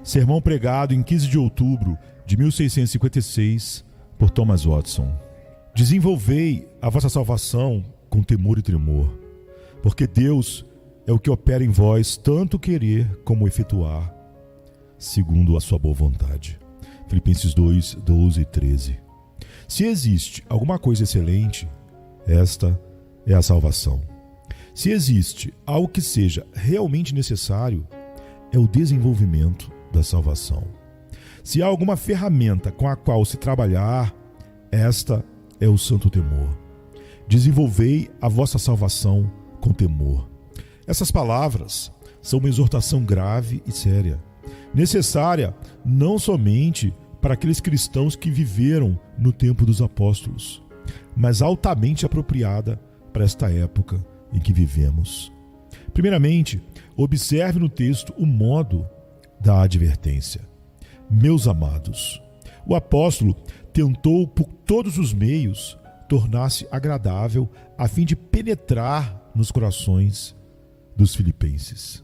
Sermão pregado em 15 de outubro de 1656 por Thomas Watson. Desenvolvei a vossa salvação com temor e tremor, porque Deus é o que opera em vós tanto querer como efetuar, segundo a sua boa vontade. Filipenses 2, 12 e 13. Se existe alguma coisa excelente, esta é a salvação. Se existe algo que seja realmente necessário, é o desenvolvimento da salvação. Se há alguma ferramenta com a qual se trabalhar, esta é o santo temor. Desenvolvei a vossa salvação com temor. Essas palavras são uma exortação grave e séria, necessária não somente para aqueles cristãos que viveram no tempo dos apóstolos, mas altamente apropriada para esta época em que vivemos. Primeiramente, observe no texto o modo da advertência. Meus amados, o apóstolo tentou por todos os meios tornar-se agradável a fim de penetrar nos corações dos filipenses.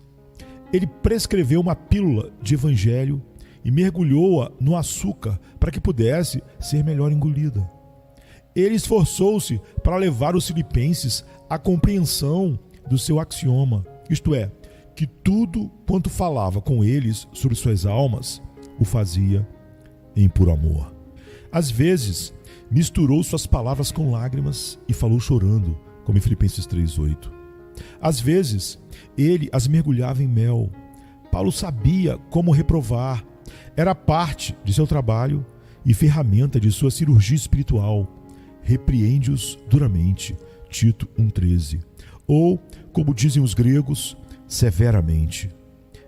Ele prescreveu uma pílula de evangelho e mergulhou-a no açúcar para que pudesse ser melhor engolida. Ele esforçou-se para levar os filipenses à compreensão do seu axioma, isto é, que tudo quanto falava com eles sobre suas almas, o fazia em puro amor. Às vezes, misturou suas palavras com lágrimas e falou chorando, como em Filipenses 3:8. Às vezes, ele as mergulhava em mel. Paulo sabia como reprovar. Era parte de seu trabalho e ferramenta de sua cirurgia espiritual. Repreende-os duramente, Tito 1,13. Ou, como dizem os gregos, severamente.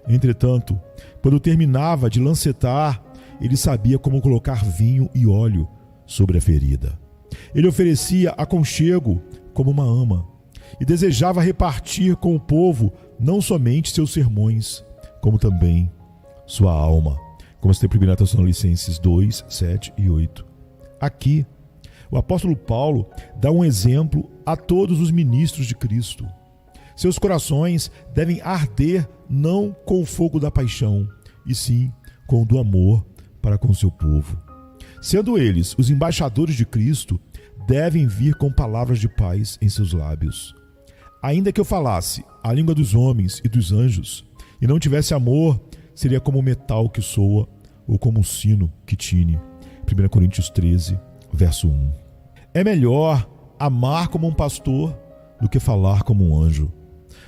Entretanto, quando terminava de lancetar, ele sabia como colocar vinho e óleo sobre a ferida. Ele oferecia aconchego como uma ama e desejava repartir com o povo não somente seus sermões, como também sua alma, como está em 1 Tessalonicenses 2, 7 e 8. Aqui, o apóstolo Paulo dá um exemplo a todos os ministros de Cristo. Seus corações devem arder não com o fogo da paixão, e sim com o do amor para com seu povo. Sendo eles os embaixadores de Cristo, devem vir com palavras de paz em seus lábios. Ainda que eu falasse a língua dos homens e dos anjos, e não tivesse amor, seria como o metal que soa, ou como um sino que tine. 1 Coríntios 13, verso 1. É melhor amar como um pastor do que falar como um anjo.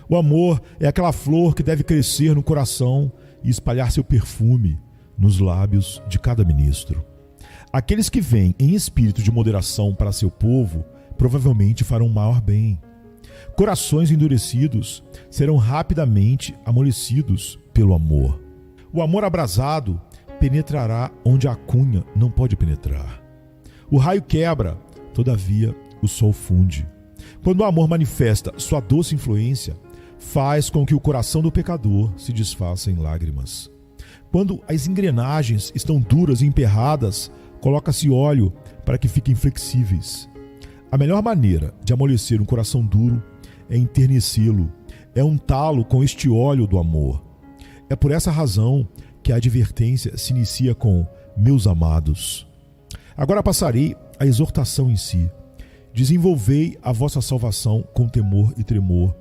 O amor é aquela flor que deve crescer no coração e espalhar seu perfume nos lábios de cada ministro. Aqueles que vêm em espírito de moderação para seu povo provavelmente farão maior bem. Corações endurecidos serão rapidamente amolecidos pelo amor. O amor abrasado penetrará onde a cunha não pode penetrar. O raio quebra, todavia o sol funde. Quando o amor manifesta sua doce influência, faz com que o coração do pecador se desfaça em lágrimas. Quando as engrenagens estão duras e emperradas, coloca-se óleo para que fiquem flexíveis. A melhor maneira de amolecer um coração duro é enternecê-lo, é untá-lo com este óleo do amor. É por essa razão que a advertência se inicia com meus amados. Agora passarei à exortação em si. Desenvolvei a vossa salvação com temor e tremor,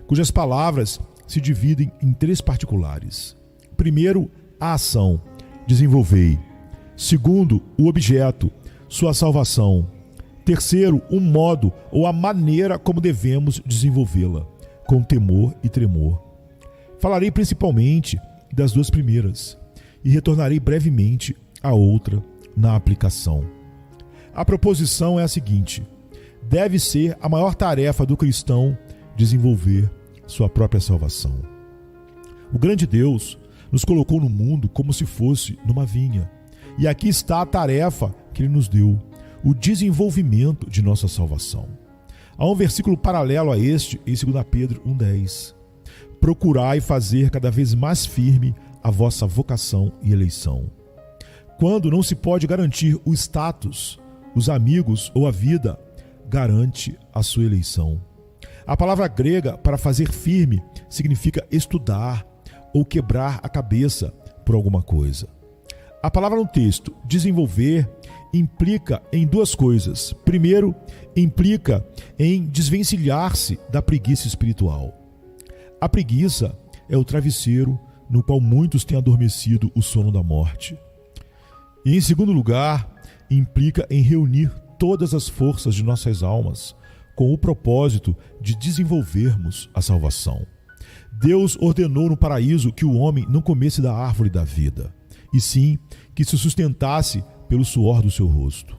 cujas palavras se dividem em três particulares. Primeiro, a ação, desenvolvei. Segundo, o objeto, sua salvação. Terceiro, o modo ou a maneira como devemos desenvolvê-la, com temor e tremor. Falarei principalmente das duas primeiras e retornarei brevemente à outra na aplicação. A proposição é a seguinte: deve ser a maior tarefa do cristão desenvolver sua própria salvação. O grande Deus nos colocou no mundo como se fosse numa vinha, e aqui está a tarefa que Ele nos deu, o desenvolvimento de nossa salvação. Há um versículo paralelo a este em 2 Pedro 1,10. Procurai fazer cada vez mais firme a vossa vocação e eleição. Quando não se pode garantir o status, os amigos ou a vida, garante a sua eleição. A palavra grega para fazer firme significa estudar ou quebrar a cabeça por alguma coisa. A palavra no texto, desenvolver, implica em duas coisas. Primeiro, implica em desvencilhar-se da preguiça espiritual. A preguiça é o travesseiro no qual muitos têm adormecido o sono da morte. E em segundo lugar, implica em reunir todas as forças de nossas almas com o propósito de desenvolvermos a salvação. Deus ordenou no paraíso que o homem não comesse da árvore da vida, e sim que se sustentasse pelo suor do seu rosto.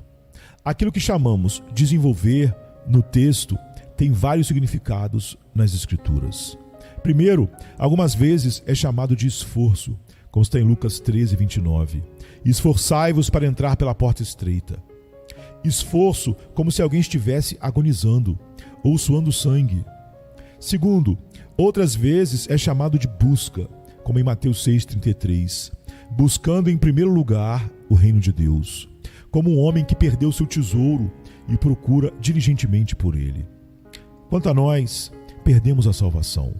Aquilo que chamamos desenvolver no texto tem vários significados nas Escrituras. Primeiro, algumas vezes é chamado de esforço, como está em Lucas 13, 29. Esforçai-vos para entrar pela porta estreita. Esforço como se alguém estivesse agonizando ou suando sangue. Segundo, outras vezes é chamado de busca, como em Mateus 6,33, buscando em primeiro lugar o reino de Deus, como um homem que perdeu seu tesouro e procura diligentemente por ele. Quanto a nós, perdemos a salvação.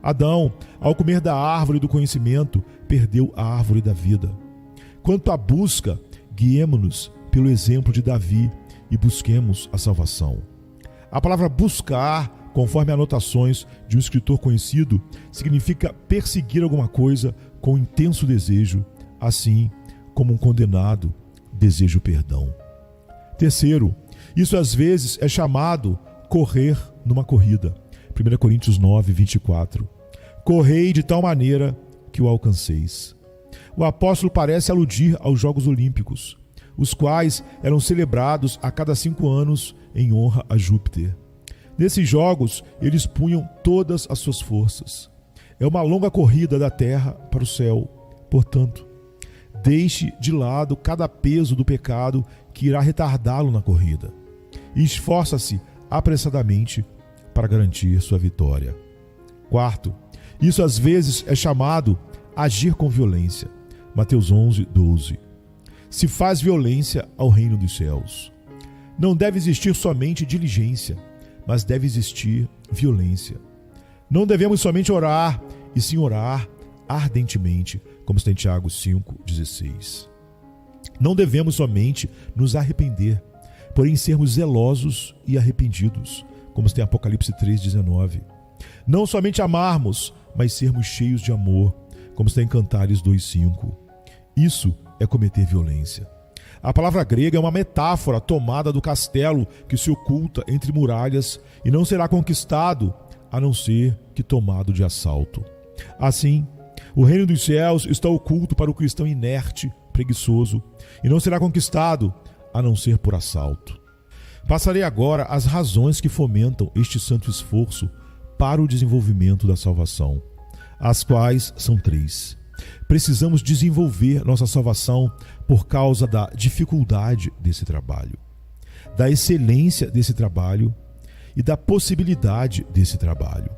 Adão, ao comer da árvore do conhecimento, perdeu a árvore da vida. Quanto à busca, guiemo-nos pelo exemplo de Davi e busquemos a salvação. A palavra buscar, conforme anotações de um escritor conhecido, significa perseguir alguma coisa com intenso desejo, assim como um condenado deseja o perdão. Terceiro, isso às vezes é chamado correr numa corrida. 1 Coríntios 9, 24. Correi de tal maneira que o alcanceis. O apóstolo parece aludir aos Jogos Olímpicos, os quais eram celebrados a cada 5 anos em honra a Júpiter. Nesses jogos, eles punham todas as suas forças. É uma longa corrida da terra para o céu. Portanto, deixe de lado cada peso do pecado que irá retardá-lo na corrida e esforça-se apressadamente para garantir sua vitória. Quarto, isso às vezes é chamado agir com violência. Mateus 11, 12. Se faz violência ao reino dos céus. Não deve existir somente diligência, mas deve existir violência. Não devemos somente orar, e sim orar ardentemente, como está em Tiago 5,16. Não devemos somente nos arrepender, porém sermos zelosos e arrependidos, como está em Apocalipse 3,19. Não somente amarmos, mas sermos cheios de amor, como está em Cantares 2,5. Isso é cometer violência. A palavra grega é uma metáfora tomada do castelo que se oculta entre muralhas e não será conquistado a não ser que tomado de assalto. Assim, o reino dos céus está oculto para o cristão inerte, preguiçoso, e não será conquistado a não ser por assalto. Passarei agora às razões que fomentam este santo esforço para o desenvolvimento da salvação, as quais são 3. Precisamos desenvolver nossa salvação por causa da dificuldade desse trabalho, da excelência desse trabalho e da possibilidade desse trabalho.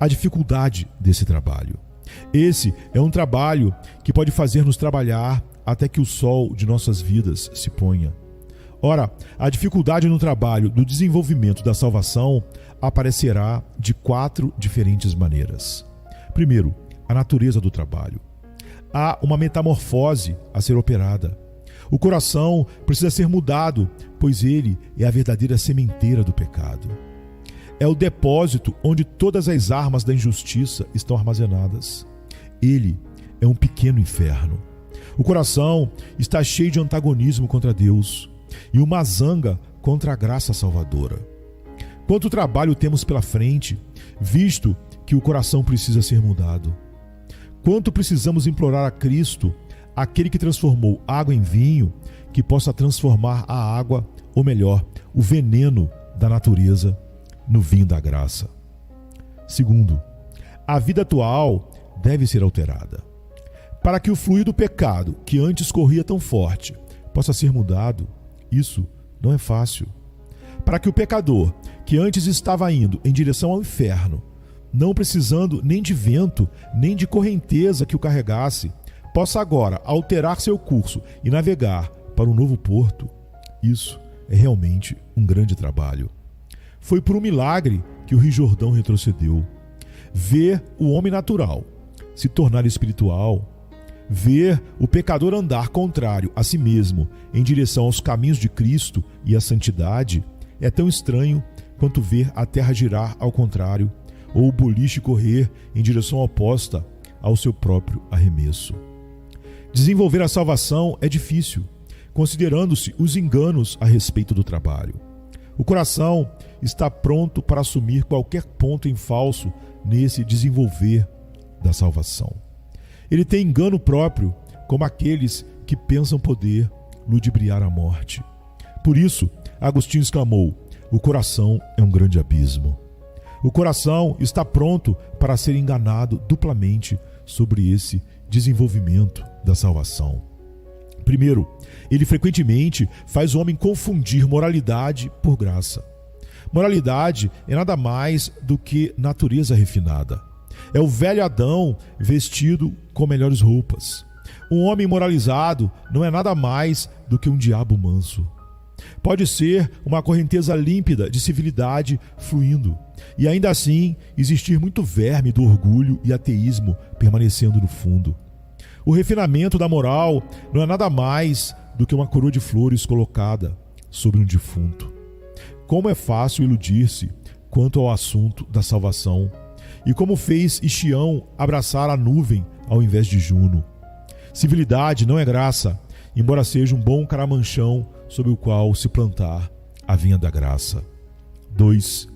A dificuldade desse trabalho. Esse é um trabalho que pode fazer-nos trabalhar até que o sol de nossas vidas se ponha. Ora, a dificuldade no trabalho do desenvolvimento da salvação aparecerá de 4 diferentes maneiras. Primeiro, a natureza do trabalho. Há uma metamorfose a ser operada. O coração precisa ser mudado, pois ele é a verdadeira sementeira do pecado. É o depósito onde todas as armas da injustiça estão armazenadas. Ele é um pequeno inferno. O coração está cheio de antagonismo contra Deus e uma zanga contra a graça salvadora. Quanto trabalho temos pela frente, visto que o coração precisa ser mudado. Quanto precisamos implorar a Cristo, aquele que transformou água em vinho, que possa transformar a água, ou melhor, o veneno da natureza, no vinho da graça. Segundo, a vida atual deve ser alterada. Para que o fluir do pecado, que antes corria tão forte, possa ser mudado, isso não é fácil. Para que o pecador, que antes estava indo em direção ao inferno, não precisando nem de vento, nem de correnteza que o carregasse, possa agora alterar seu curso e navegar para um novo porto, isso é realmente um grande trabalho. Foi por um milagre que o Rio Jordão retrocedeu. Ver o homem natural se tornar espiritual Ver o pecador andar contrário a si mesmo em direção aos caminhos de Cristo e à santidade é tão estranho quanto ver a terra girar ao contrário ou o boliche correr em direção oposta ao seu próprio arremesso. Desenvolver a salvação é difícil, considerando-se os enganos a respeito do trabalho. O coração está pronto para assumir qualquer ponto em falso nesse desenvolver da salvação. Ele tem engano próprio, como aqueles que pensam poder ludibriar a morte. Por isso, Agostinho exclamou: o coração é um grande abismo. O coração está pronto para ser enganado duplamente sobre esse desenvolvimento da salvação. Primeiro, ele frequentemente faz o homem confundir moralidade por graça. Moralidade é nada mais do que natureza refinada. É o velho Adão vestido com melhores roupas. Um homem moralizado não é nada mais do que um diabo manso. Pode ser uma correnteza límpida de civilidade fluindo, e ainda assim existir muito verme do orgulho e ateísmo permanecendo no fundo. O refinamento da moral não é nada mais do que uma coroa de flores colocada sobre um defunto. Como é fácil iludir-se quanto ao assunto da salvação, e como fez Ixião abraçar a nuvem ao invés de Juno. Civilidade não é graça, embora seja um bom caramanchão sobre o qual se plantar a vinha da graça. 2.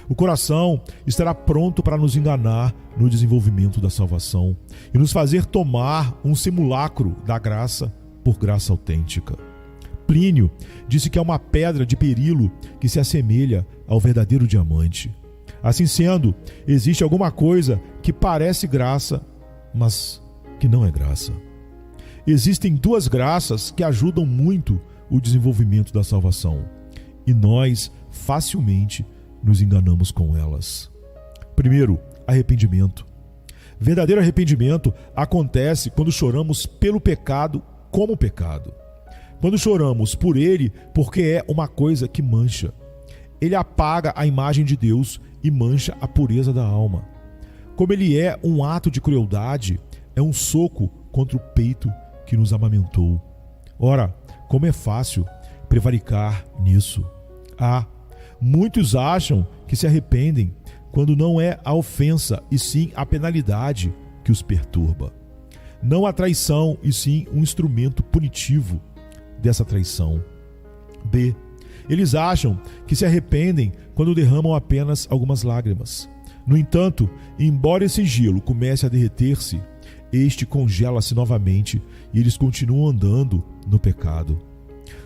O coração estará pronto para nos enganar no desenvolvimento da salvação e nos fazer tomar um simulacro da graça por graça autêntica. Plínio disse que é uma pedra de berilo que se assemelha ao verdadeiro diamante. Assim sendo, existe alguma coisa que parece graça, mas que não é graça. Existem duas graças que ajudam muito o desenvolvimento da salvação, e nós facilmente nos enganamos com elas. Primeiro, arrependimento. Verdadeiro arrependimento acontece quando choramos pelo pecado como pecado. Quando choramos por ele, porque é uma coisa que mancha. Ele apaga a imagem de Deus e mancha a pureza da alma. Como ele é um ato de crueldade, é um soco contra o peito que nos amamentou. Ora, como é fácil prevaricar nisso. Muitos acham que se arrependem quando não é a ofensa e sim a penalidade que os perturba. Não a traição e sim um instrumento punitivo dessa traição. B. Eles acham que se arrependem quando derramam apenas algumas lágrimas. No entanto, embora esse gelo comece a derreter-se, este congela-se novamente e eles continuam andando no pecado.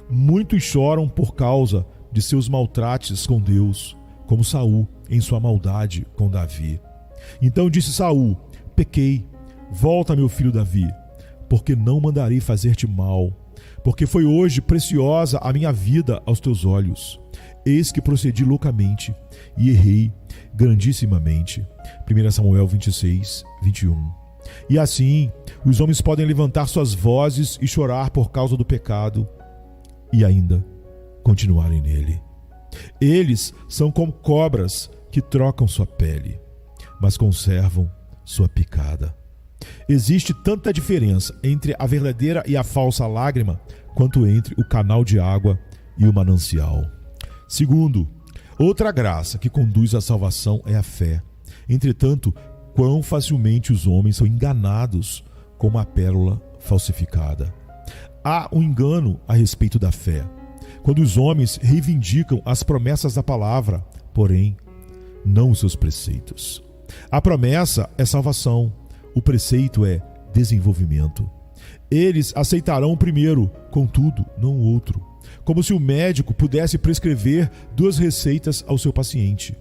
Muitos choram por causa de seus maltrates com Deus, como Saul em sua maldade com Davi. Então disse Saul: pequei, volta, meu filho Davi, porque não mandarei fazer-te mal, porque foi hoje preciosa a minha vida aos teus olhos. Eis que procedi loucamente e errei grandissimamente. 1 Samuel 26, 21. E assim, os homens podem levantar suas vozes e chorar por causa do pecado e ainda continuarem nele. Eles são como cobras que trocam sua pele, mas conservam sua picada. Existe tanta diferença entre a verdadeira e a falsa lágrima quanto entre o canal de água e o manancial. Segundo, outra graça que conduz à salvação é a fé. Entretanto, quão facilmente os homens são enganados com uma pérola falsificada. Há um engano a respeito da fé, quando os homens reivindicam as promessas da palavra, porém, não os seus preceitos. A promessa é salvação, o preceito é desenvolvimento. Eles aceitarão o primeiro, contudo, não o outro, como se o médico pudesse prescrever duas receitas ao seu paciente,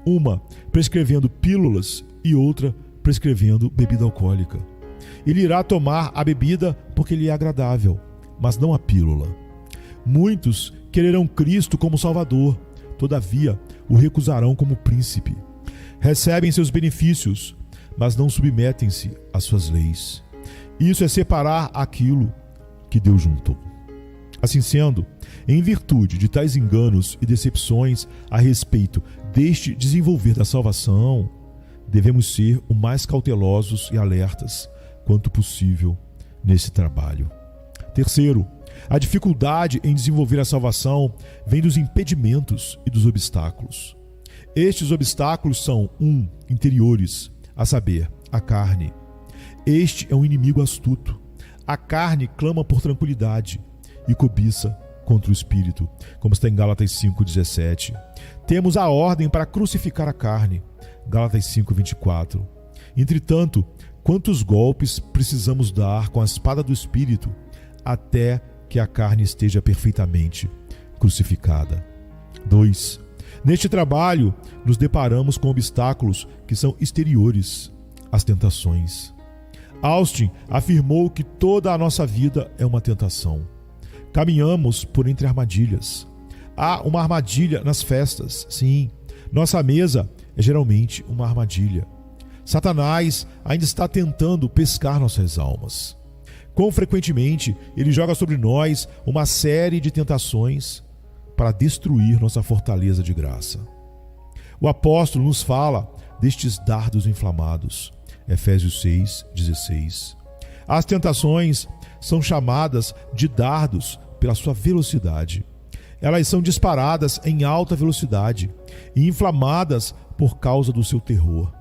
uma prescrevendo pílulas e outra prescrevendo bebida alcoólica. Ele irá tomar a bebida porque lhe é agradável, mas não a pílula. Muitos quererão Cristo como Salvador, todavia o recusarão como príncipe. Recebem seus benefícios, mas não submetem-se às suas leis. Isso é separar aquilo que Deus juntou. Assim sendo, em virtude de tais enganos e decepções a respeito deste desenvolver da salvação, devemos ser o mais cautelosos e alertas quanto possível nesse trabalho. Terceiro, a dificuldade em desenvolver a salvação vem dos impedimentos e dos obstáculos. Estes obstáculos são, interiores, a saber, a carne. Este é um inimigo astuto. A carne clama por tranquilidade e cobiça contra o espírito, como está em Gálatas 5,17. Temos a ordem para crucificar a carne, Gálatas 5,24. Entretanto, quantos golpes precisamos dar com a espada do espírito até que a carne esteja perfeitamente crucificada? 2. Neste trabalho, nos deparamos com obstáculos que são exteriores, as tentações. Austin afirmou que toda a nossa vida é uma tentação. Caminhamos por entre armadilhas. Há uma armadilha nas festas, sim. Nossa mesa é geralmente uma armadilha. Satanás ainda está tentando pescar nossas almas. Quão frequentemente ele joga sobre nós uma série de tentações para destruir nossa fortaleza de graça. O apóstolo nos fala destes dardos inflamados. Efésios 6,16. As tentações são chamadas de dardos pela sua velocidade. Elas são disparadas em alta velocidade e inflamadas por causa do seu terror.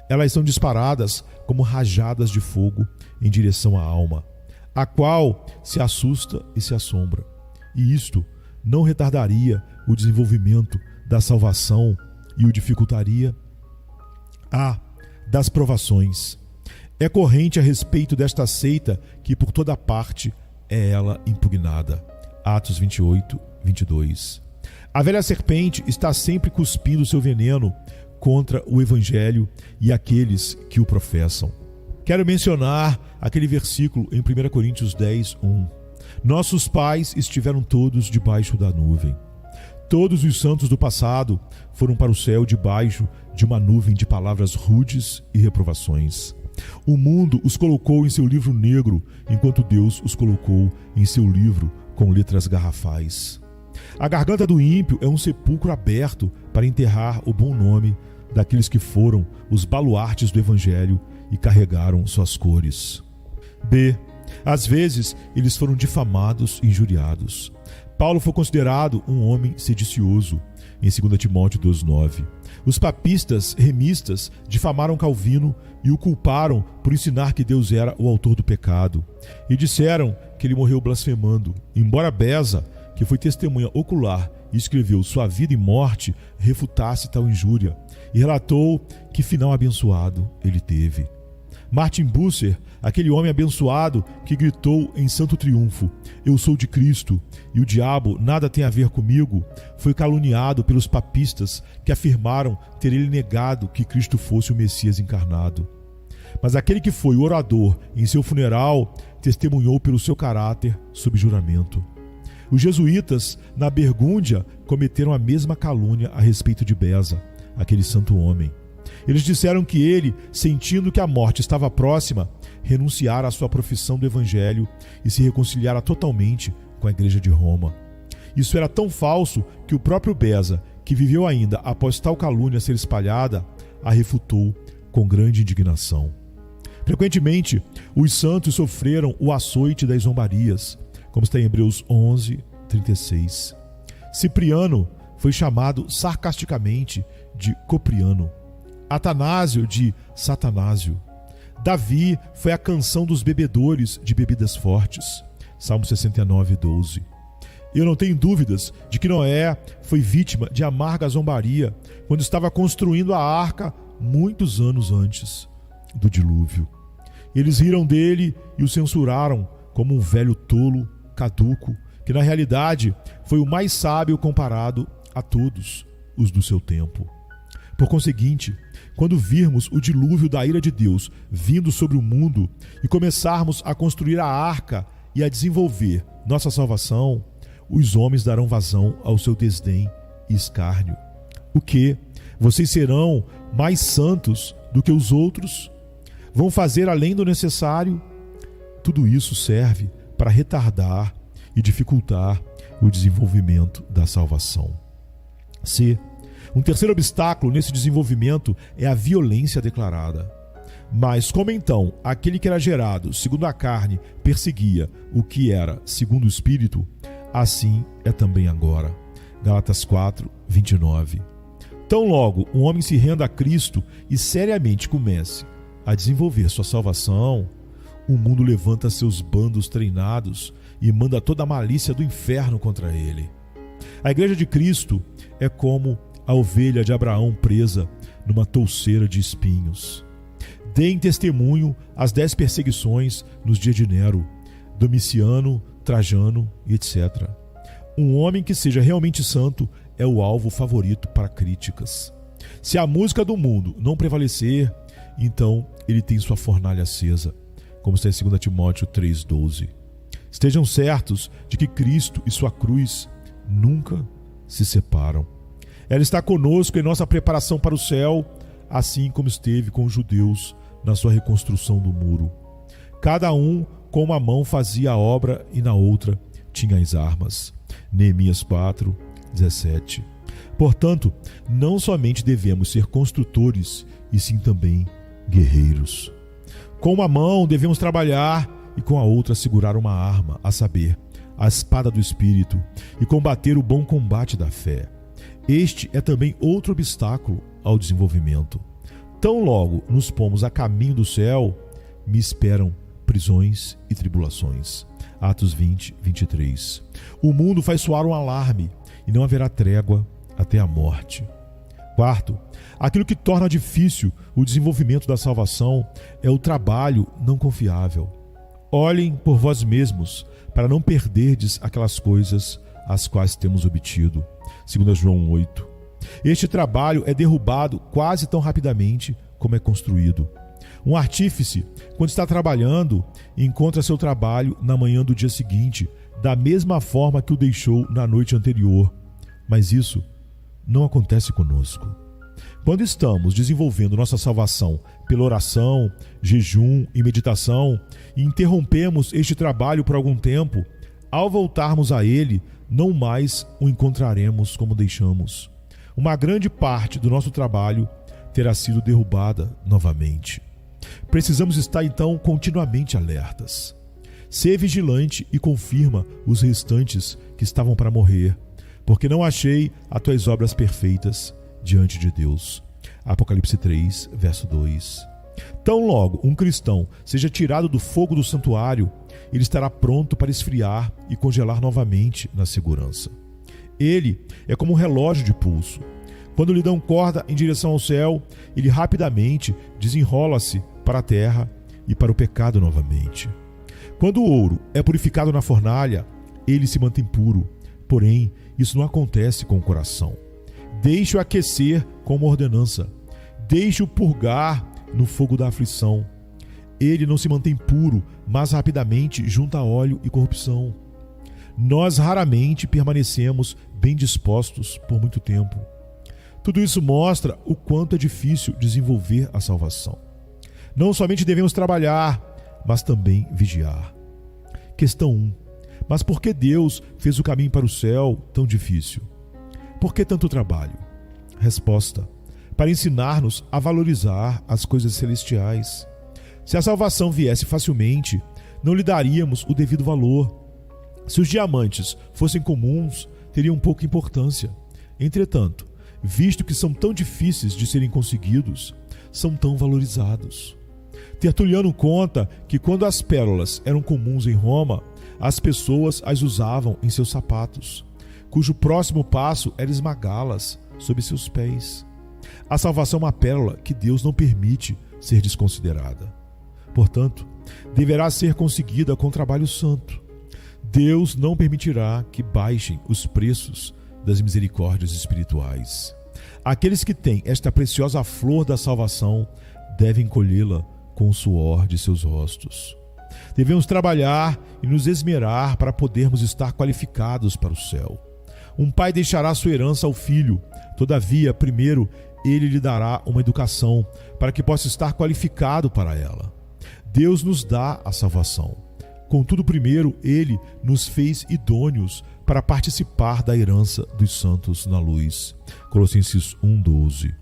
Elas são disparadas como rajadas de fogo em direção à alma, a qual se assusta e se assombra. E isto não retardaria o desenvolvimento da salvação e o dificultaria das provações. É corrente a respeito desta seita que por toda parte é ela impugnada. Atos 28:22. A velha serpente está sempre cuspindo seu veneno contra o evangelho e aqueles que o professam. Quero mencionar aquele versículo em 1 Coríntios 10:1. Nossos pais estiveram todos debaixo da nuvem. Todos os santos do passado foram para o céu debaixo de uma nuvem de palavras rudes e reprovações. O mundo os colocou em seu livro negro, enquanto Deus os colocou em seu livro com letras garrafais. A garganta do ímpio é um sepulcro aberto para enterrar o bom nome daqueles que foram os baluartes do evangelho e carregaram suas cores. B. Às vezes, eles foram difamados e injuriados. Paulo foi considerado um homem sedicioso, em 2 Timóteo 2,9. Os papistas remistas difamaram Calvino e o culparam por ensinar que Deus era o autor do pecado. E disseram que ele morreu blasfemando, embora Beza, que foi testemunha ocular e escreveu sua vida e morte, refutasse tal injúria, e relatou que final abençoado ele teve. Martin Bucer, aquele homem abençoado que gritou em santo triunfo: "Eu sou de Cristo e o diabo nada tem a ver comigo", foi caluniado pelos papistas que afirmaram ter ele negado que Cristo fosse o Messias encarnado. Mas aquele que foi o orador em seu funeral testemunhou pelo seu caráter sob juramento. Os jesuítas, na Burgúndia, cometeram a mesma calúnia a respeito de Beza, aquele santo homem. Eles disseram que ele, sentindo que a morte estava próxima, renunciara à sua profissão do evangelho e se reconciliara totalmente com a igreja de Roma. Isso era tão falso que o próprio Beza, que viveu ainda após tal calúnia ser espalhada, a refutou com grande indignação. Frequentemente, os santos sofreram o açoite das zombarias, como está em Hebreus 11:36. Cipriano foi chamado sarcasticamente de Copriano, Atanásio de Satanásio. Davi foi a canção dos bebedores de bebidas fortes, Salmo 69:12. Eu não tenho dúvidas de que Noé foi vítima de amarga zombaria quando estava construindo a arca muitos anos antes do dilúvio. Eles riram dele e o censuraram como um velho tolo, caduco, que na realidade foi o mais sábio comparado a todos os do seu tempo. Por conseguinte, quando virmos o dilúvio da ira de Deus vindo sobre o mundo e começarmos a construir a arca e a desenvolver nossa salvação, os homens darão vazão ao seu desdém e escárnio. O quê? Vocês serão mais santos do que os outros? Vão fazer além do necessário? Tudo isso serve para retardar e dificultar o desenvolvimento da salvação. C. Um terceiro obstáculo nesse desenvolvimento é a violência declarada. Mas como então aquele que era gerado segundo a carne perseguia o que era segundo o Espírito, assim é também agora. Gálatas 4, 29. Tão logo um homem se renda a Cristo e seriamente comece a desenvolver sua salvação, o mundo levanta seus bandos treinados e manda toda a malícia do inferno contra ele. A igreja de Cristo é como a ovelha de Abraão presa numa touceira de espinhos. Deem testemunho às 10 perseguições nos dias de Nero, Domiciano, Trajano e etc. Um homem que seja realmente santo é o alvo favorito para críticas. Se a música do mundo não prevalecer, então ele tem sua fornalha acesa, como está em 2 Timóteo 3,12. Estejam certos de que Cristo e sua cruz nunca se separam. Ela está conosco em nossa preparação para o céu, assim como esteve com os judeus na sua reconstrução do muro. Cada um com uma mão fazia a obra e na outra tinha as armas. Neemias 4, 17. Portanto, não somente devemos ser construtores, e sim também guerreiros. Com uma mão devemos trabalhar e com a outra segurar uma arma, a saber, a espada do Espírito, e combater o bom combate da fé. Este é também outro obstáculo ao desenvolvimento. Tão logo nos pomos a caminho do céu, me esperam prisões e tribulações. Atos 20, 23. O mundo faz soar um alarme e não haverá trégua até a morte. Quarto, aquilo que torna difícil o desenvolvimento da salvação é o trabalho não confiável. Olhem por vós mesmos para não perderdes aquelas coisas as quais temos obtido. 2 João 8. Este trabalho é derrubado quase tão rapidamente como é construído. Um artífice, quando está trabalhando, encontra seu trabalho na manhã do dia seguinte, da mesma forma que o deixou na noite anterior. Mas isso não acontece conosco. Quando estamos desenvolvendo nossa salvação pela oração, jejum e meditação, e interrompemos este trabalho por algum tempo, ao voltarmos a ele, não mais o encontraremos como deixamos. Uma grande parte do nosso trabalho terá sido derrubada novamente. Precisamos estar então continuamente alertas. Sê vigilante e confirma os restantes que estavam para morrer, porque não achei as tuas obras perfeitas diante de Deus. Apocalipse 3, verso 2. Tão logo um cristão seja tirado do fogo do santuário, ele estará pronto para esfriar e congelar novamente na segurança. Ele é como um relógio de pulso. Quando lhe dão corda em direção ao céu, ele rapidamente desenrola-se para a terra e para o pecado novamente. Quando o ouro é purificado na fornalha, ele se mantém puro. Porém, isso não acontece com o coração. Deixe-o aquecer com uma ordenança. Deixe-o purgar no fogo da aflição. Ele não se mantém puro, mas rapidamente junta óleo e corrupção. Nós raramente permanecemos bem dispostos por muito tempo. Tudo isso mostra o quanto é difícil desenvolver a salvação. Não somente devemos trabalhar, mas também vigiar. Questão 1. Mas por que Deus fez o caminho para o céu tão difícil? Por que tanto trabalho? Resposta: para ensinar-nos a valorizar as coisas celestiais. Se a salvação viesse facilmente, não lhe daríamos o devido valor. Se os diamantes fossem comuns, teriam pouca importância. Entretanto, visto que são tão difíceis de serem conseguidos, são tão valorizados. Tertuliano conta que quando as pérolas eram comuns em Roma, as pessoas as usavam em seus sapatos, cujo próximo passo era esmagá-las sob seus pés. A salvação é uma pérola que Deus não permite ser desconsiderada. Portanto, deverá ser conseguida com trabalho santo. Deus não permitirá que baixem os preços das misericórdias espirituais. Aqueles que têm esta preciosa flor da salvação devem colhê-la com o suor de seus rostos. Devemos trabalhar e nos esmerar para podermos estar qualificados para o céu. Um pai deixará sua herança ao filho, todavia, primeiro, ele lhe dará uma educação para que possa estar qualificado para ela. Deus nos dá a salvação. Contudo, primeiro, ele nos fez idôneos para participar da herança dos santos na luz. Colossenses 1:12.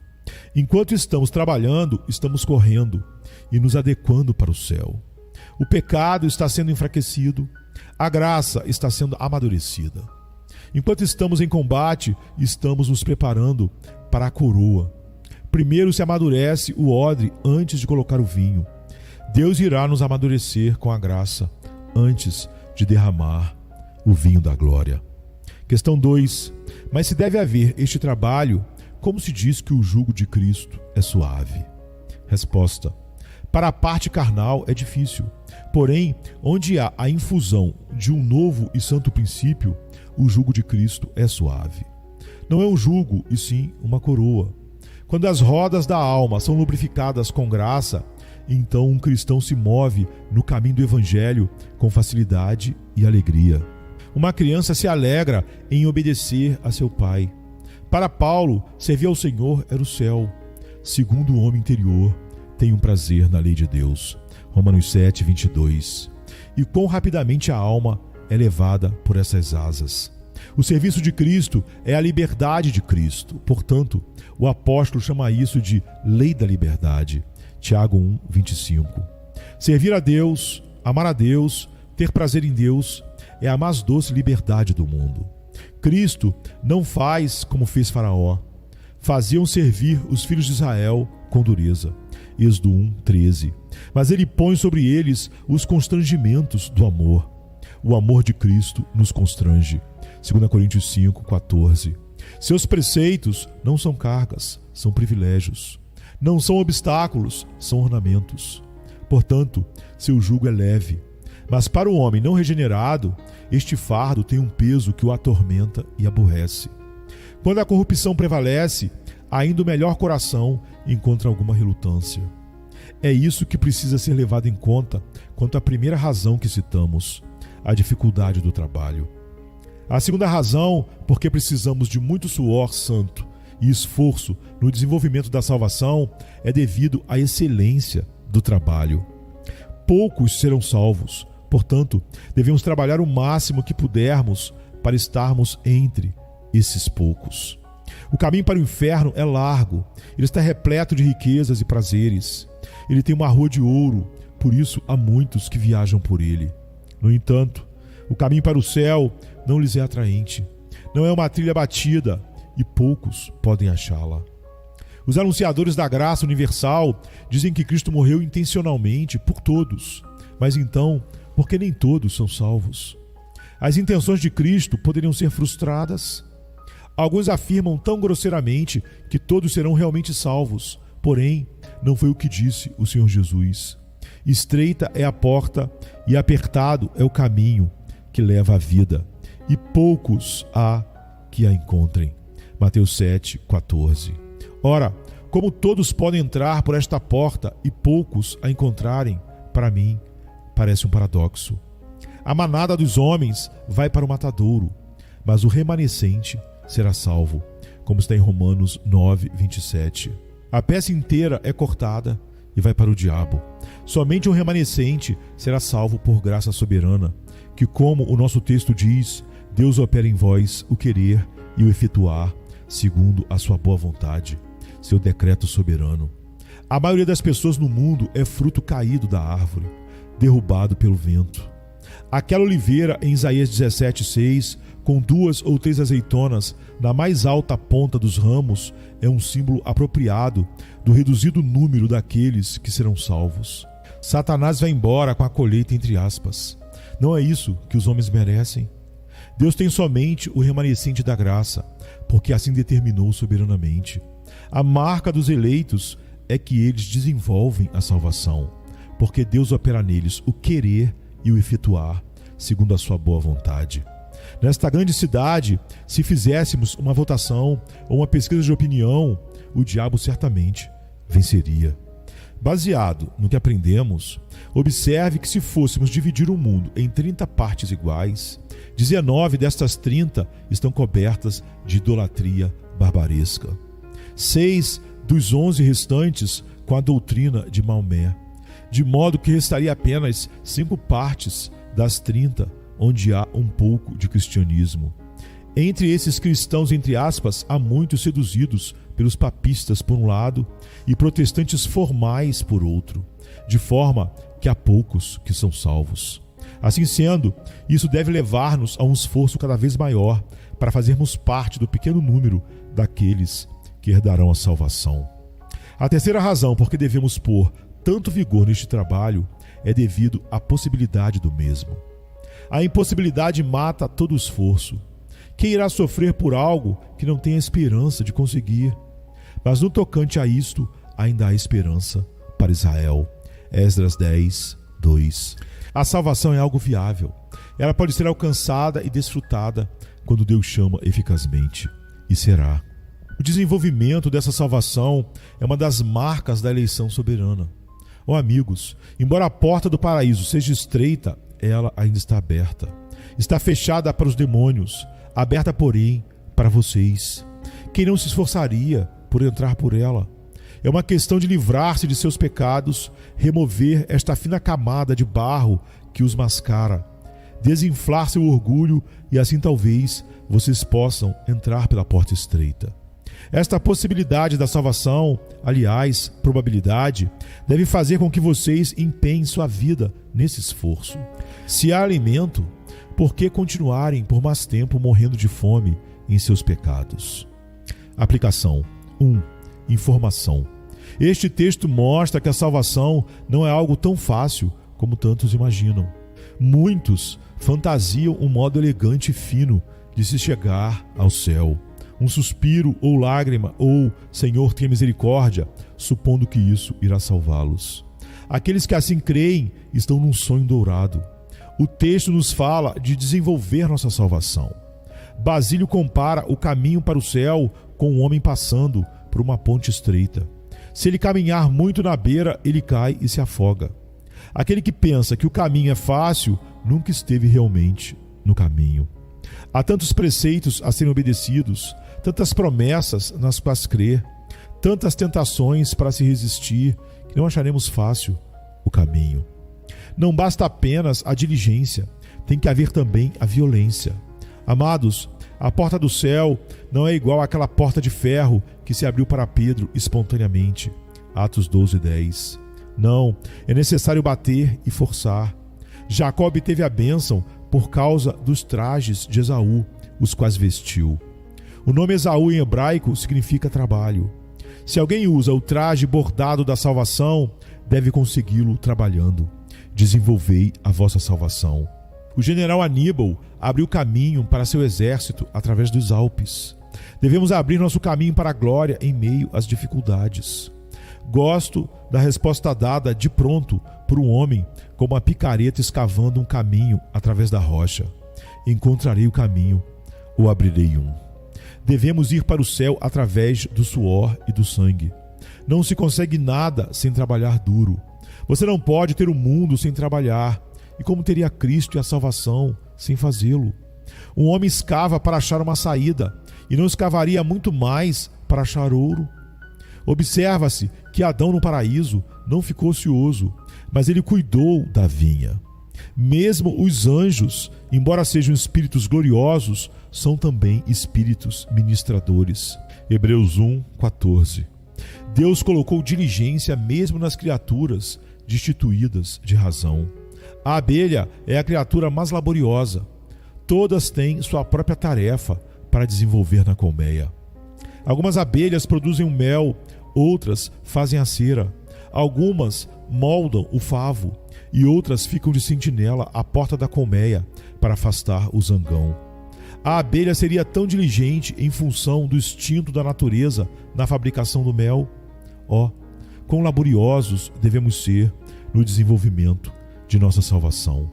Enquanto estamos trabalhando, estamos correndo. e nos adequando para o céu. O pecado está sendo enfraquecido, a graça está sendo amadurecida. Enquanto estamos em combate, estamos nos preparando para a coroa. Primeiro se amadurece o odre antes de colocar o vinho. Deus irá nos amadurecer com a graça antes de derramar o vinho da glória. Questão 2. Mas se deve haver este trabalho, como se diz que o jugo de Cristo é suave? Resposta. Para a parte carnal é difícil. Porém, onde há a infusão de um novo e santo princípio, o jugo de Cristo é suave. Não é um jugo, e sim uma coroa. Quando as rodas da alma são lubrificadas com graça, então um cristão se move no caminho do Evangelho com facilidade e alegria. Uma criança se alegra em obedecer a seu pai. Para Paulo, servir ao Senhor era o céu. Segundo o homem interior, tem um prazer na lei de Deus. Romanos 7, 22. E quão rapidamente a alma é levada por essas asas. O serviço de Cristo é a liberdade de Cristo. Portanto, o apóstolo chama isso de lei da liberdade. Tiago 1, 25. Servir a Deus, amar a Deus, ter prazer em Deus é a mais doce liberdade do mundo. Cristo não faz como fez Faraó. Faziam servir os filhos de Israel com dureza. Êxodo 1, 13. Mas ele põe sobre eles os constrangimentos do amor. O amor de Cristo nos constrange. 2 Coríntios 5, 14. Seus preceitos não são cargas, são privilégios. Não são obstáculos, são ornamentos. Portanto, seu jugo é leve. Mas para o homem não regenerado, este fardo tem um peso que o atormenta e aborrece. Quando a corrupção prevalece, ainda o melhor coração encontra alguma relutância. É isso que precisa ser levado em conta quanto à primeira razão que citamos, a dificuldade do trabalho. A segunda razão, porque precisamos de muito suor santo e esforço no desenvolvimento da salvação, é devido à excelência do trabalho. Poucos serão salvos, portanto, devemos trabalhar o máximo que pudermos para estarmos entre esses poucos. O caminho para o inferno é largo, ele está repleto de riquezas e prazeres. Ele tem uma rua de ouro, por isso há muitos que viajam por ele. No entanto, o caminho para o céu não lhes é atraente. Não é uma trilha batida e poucos podem achá-la. Os anunciadores da graça universal dizem que Cristo morreu intencionalmente por todos, mas então, por que nem todos são salvos? As intenções de Cristo poderiam ser frustradas? Alguns afirmam tão grosseiramente que todos serão realmente salvos, porém, não foi o que disse o Senhor Jesus. Estreita é a porta e apertado é o caminho que leva à vida, e poucos há que a encontrem. Mateus 7, 14. Ora, como todos podem entrar por esta porta e poucos a encontrarem, para mim, parece um paradoxo. A manada dos homens vai para o matadouro, mas o remanescente será salvo, como está em Romanos 9, 27. A peça inteira é cortada e vai para o diabo. Somente o remanescente será salvo por graça soberana, que, como o nosso texto diz, Deus opera em vós o querer e o efetuar, segundo a sua boa vontade, seu decreto soberano. A maioria das pessoas no mundo é fruto caído da árvore, derrubado pelo vento. Aquela oliveira em Isaías 17:6, com 2 ou 3 azeitonas na mais alta ponta dos ramos, é um símbolo apropriado do reduzido número daqueles que serão salvos. Satanás vai embora com a colheita entre aspas. Não é isso que os homens merecem? Deus tem somente o remanescente da graça, porque assim determinou soberanamente. A marca dos eleitos é que eles desenvolvem a salvação, porque Deus opera neles o querer e o efetuar, segundo a sua boa vontade. Nesta grande cidade, se fizéssemos uma votação ou uma pesquisa de opinião, o diabo certamente venceria. Baseado no que aprendemos, observe que se fôssemos dividir o mundo em 30 partes iguais, 19 destas 30 estão cobertas de idolatria barbaresca. 6 dos 11 restantes com a doutrina de Maomé, de modo que restaria apenas 5 partes das 30 onde há um pouco de cristianismo. Entre esses cristãos, entre aspas, há muitos seduzidos pelos papistas por um lado e protestantes formais por outro, de forma que há poucos que são salvos. Assim sendo, isso deve levar-nos a um esforço cada vez maior para fazermos parte do pequeno número daqueles que herdarão a salvação. A terceira razão por que devemos pôr tanto vigor neste trabalho é devido à possibilidade do mesmo. A impossibilidade mata todo esforço. Quem irá sofrer por algo que não tem a esperança de conseguir? Mas no tocante a isto, ainda há esperança para Israel. Esdras 10, 2. A salvação é algo viável. Ela pode ser alcançada e desfrutada quando Deus chama eficazmente. E será. O desenvolvimento dessa salvação é uma das marcas da eleição soberana. Oh, amigos, embora a porta do paraíso seja estreita, ela ainda está aberta. Está fechada para os demônios, aberta, porém, para vocês. Quem não se esforçaria por entrar por ela? É uma questão de livrar-se de seus pecados, remover esta fina camada de barro que os mascara, desinflar seu orgulho e assim talvez vocês possam entrar pela porta estreita. Esta possibilidade da salvação, aliás, probabilidade, deve fazer com que vocês empenhem sua vida nesse esforço. Se há alimento, por que continuarem por mais tempo morrendo de fome em seus pecados? Aplicação 1. Informação. Este texto mostra que a salvação não é algo tão fácil como tantos imaginam. Muitos fantasiam um modo elegante e fino de se chegar ao céu. Um suspiro ou lágrima ou Senhor, tenha misericórdia, supondo que isso irá salvá-los. Aqueles que assim creem estão num sonho dourado. O texto nos fala de desenvolver nossa salvação. Basílio compara o caminho para o céu com um homem passando por uma ponte estreita. Se ele caminhar muito na beira, ele cai e se afoga. Aquele que pensa que o caminho é fácil, nunca esteve realmente no caminho. Há tantos preceitos a serem obedecidos, tantas promessas nas quais crer, tantas tentações para se resistir, que não acharemos fácil o caminho. Não basta apenas a diligência, tem que haver também a violência. Amados, a porta do céu não é igual àquela porta de ferro que se abriu para Pedro espontaneamente. Atos 12, 10. Não, é necessário bater e forçar. Jacó obteve a bênção por causa dos trajes de Esaú, os quais vestiu. O nome Esaú em hebraico significa trabalho. Se alguém usa o traje bordado da salvação, deve consegui-lo trabalhando. Desenvolvei a vossa salvação. O general Aníbal abriu caminho para seu exército através dos Alpes. Devemos abrir nosso caminho para a glória em meio às dificuldades. Gosto da resposta dada de pronto por um homem com uma picareta escavando um caminho através da rocha. Encontrarei o caminho, ou abrirei um. Devemos ir para o céu através do suor e do sangue. Não se consegue nada sem trabalhar duro. Você não pode ter o mundo sem trabalhar. E como teria Cristo e a salvação sem fazê-lo? Um homem escava para achar uma saída, e não escavaria muito mais para achar ouro? Observa-se que Adão no paraíso não ficou ocioso, mas ele cuidou da vinha. Mesmo os anjos, embora sejam espíritos gloriosos, são também espíritos ministradores. Hebreus 1, 14. Deus colocou diligência mesmo nas criaturas destituídas de razão. A abelha é a criatura mais laboriosa. Todas têm sua própria tarefa para desenvolver na colmeia. Algumas abelhas produzem o mel, outras fazem a cera. Algumas moldam o favo e outras ficam de sentinela à porta da colmeia para afastar o zangão. A abelha seria tão diligente em função do instinto da natureza na fabricação do mel? Quão laboriosos devemos ser no desenvolvimento de nossa salvação.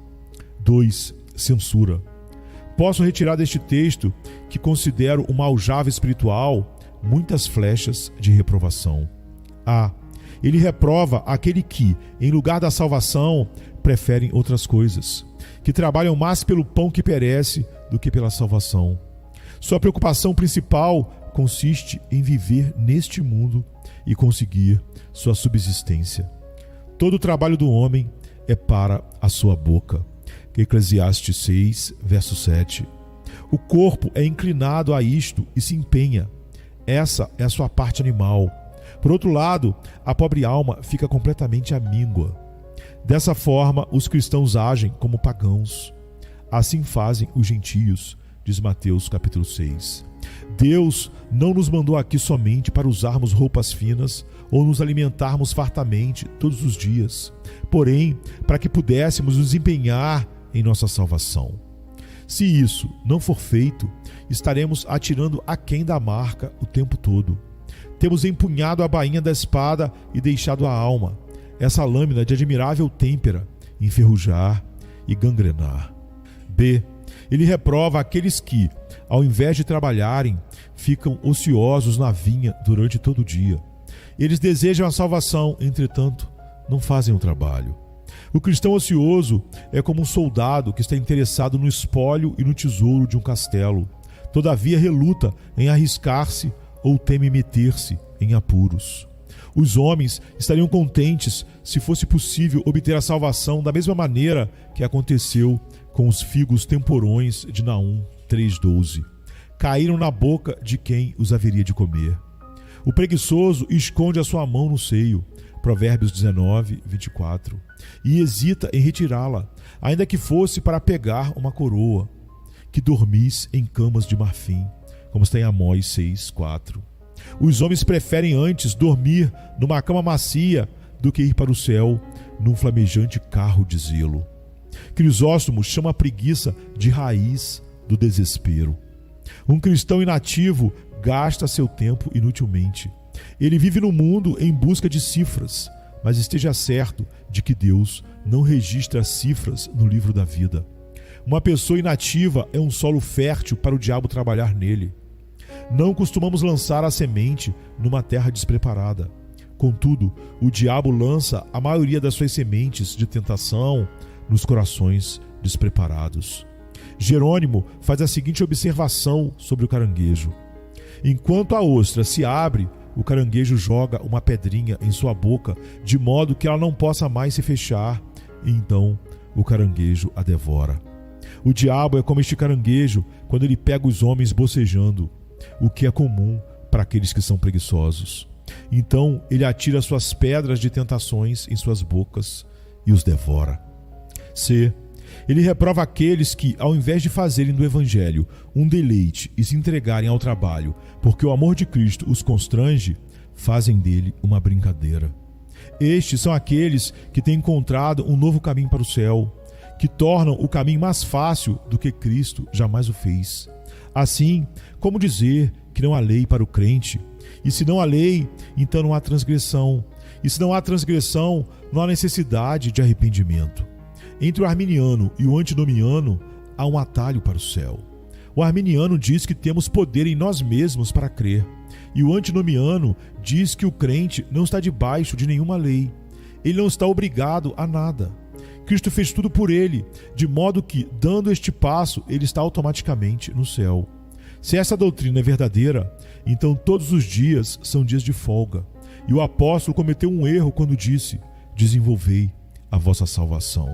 2. Censura. Posso retirar deste texto, que considero uma aljava espiritual, muitas flechas de reprovação. Ele reprova aquele que, em lugar da salvação, preferem outras coisas, que trabalham mais pelo pão que perece do que pela salvação. Sua preocupação principal consiste em viver neste mundo e conseguir sua subsistência. Todo o trabalho do homem é para a sua boca. Eclesiastes 6, verso 7. O corpo é inclinado a isto e se empenha. Essa é a sua parte animal. Por outro lado, a pobre alma fica completamente amíngua. Dessa forma, os cristãos agem como pagãos. Assim fazem os gentios, diz Mateus capítulo 6. Deus não nos mandou aqui somente para usarmos roupas finas ou nos alimentarmos fartamente todos os dias, porém, para que pudéssemos nos empenhar em nossa salvação. Se isso não for feito, estaremos atirando aquém da marca o tempo todo. Temos empunhado a bainha da espada e deixado a alma, essa lâmina de admirável têmpera, enferrujar e gangrenar. B. Ele reprova aqueles que, ao invés de trabalharem, ficam ociosos na vinha durante todo o dia. Eles desejam a salvação, entretanto, não fazem o trabalho. O cristão ocioso é como um soldado que está interessado no espólio e no tesouro de um castelo. Todavia reluta em arriscar-se ou teme meter-se em apuros. Os homens estariam contentes se fosse possível obter a salvação da mesma maneira que aconteceu com os figos temporões de Naum 3,12. Caíram na boca de quem os haveria de comer. O preguiçoso esconde a sua mão no seio, Provérbios 19, 24, e hesita em retirá-la, ainda que fosse para pegar uma coroa. Que dormis em camas de marfim, como está em Amós 6, 4. Os homens preferem antes dormir numa cama macia do que ir para o céu num flamejante carro de zelo. Crisóstomo chama a preguiça de raiz do desespero. Um cristão inativo gasta seu tempo inutilmente. Ele vive no mundo em busca de cifras, mas esteja certo de que Deus não registra cifras no livro da vida. Uma pessoa inativa é um solo fértil para o diabo trabalhar nele. Não costumamos lançar a semente numa terra despreparada. Contudo, o diabo lança a maioria das suas sementes de tentação nos corações despreparados. Jerônimo faz a seguinte observação sobre o caranguejo: enquanto a ostra se abre, o caranguejo joga uma pedrinha em sua boca, de modo que ela não possa mais se fechar, e então o caranguejo a devora. O diabo é como este caranguejo quando ele pega os homens bocejando, o que é comum para aqueles que são preguiçosos. Então ele atira suas pedras de tentações em suas bocas e os devora. C. Ele reprova aqueles que, ao invés de fazerem do evangelho um deleite e se entregarem ao trabalho, porque o amor de Cristo os constrange, fazem dele uma brincadeira. Estes são aqueles que têm encontrado um novo caminho para o céu, que tornam o caminho mais fácil do que Cristo jamais o fez. Assim, como dizer que não há lei para o crente? E se não há lei, então não há transgressão. E se não há transgressão, não há necessidade de arrependimento. Entre o arminiano e o antinomiano, há um atalho para o céu. O arminiano diz que temos poder em nós mesmos para crer. E o antinomiano diz que o crente não está debaixo de nenhuma lei. Ele não está obrigado a nada. Cristo fez tudo por ele, de modo que, dando este passo, ele está automaticamente no céu. Se essa doutrina é verdadeira, então todos os dias são dias de folga. E o apóstolo cometeu um erro quando disse: desenvolvei a vossa salvação.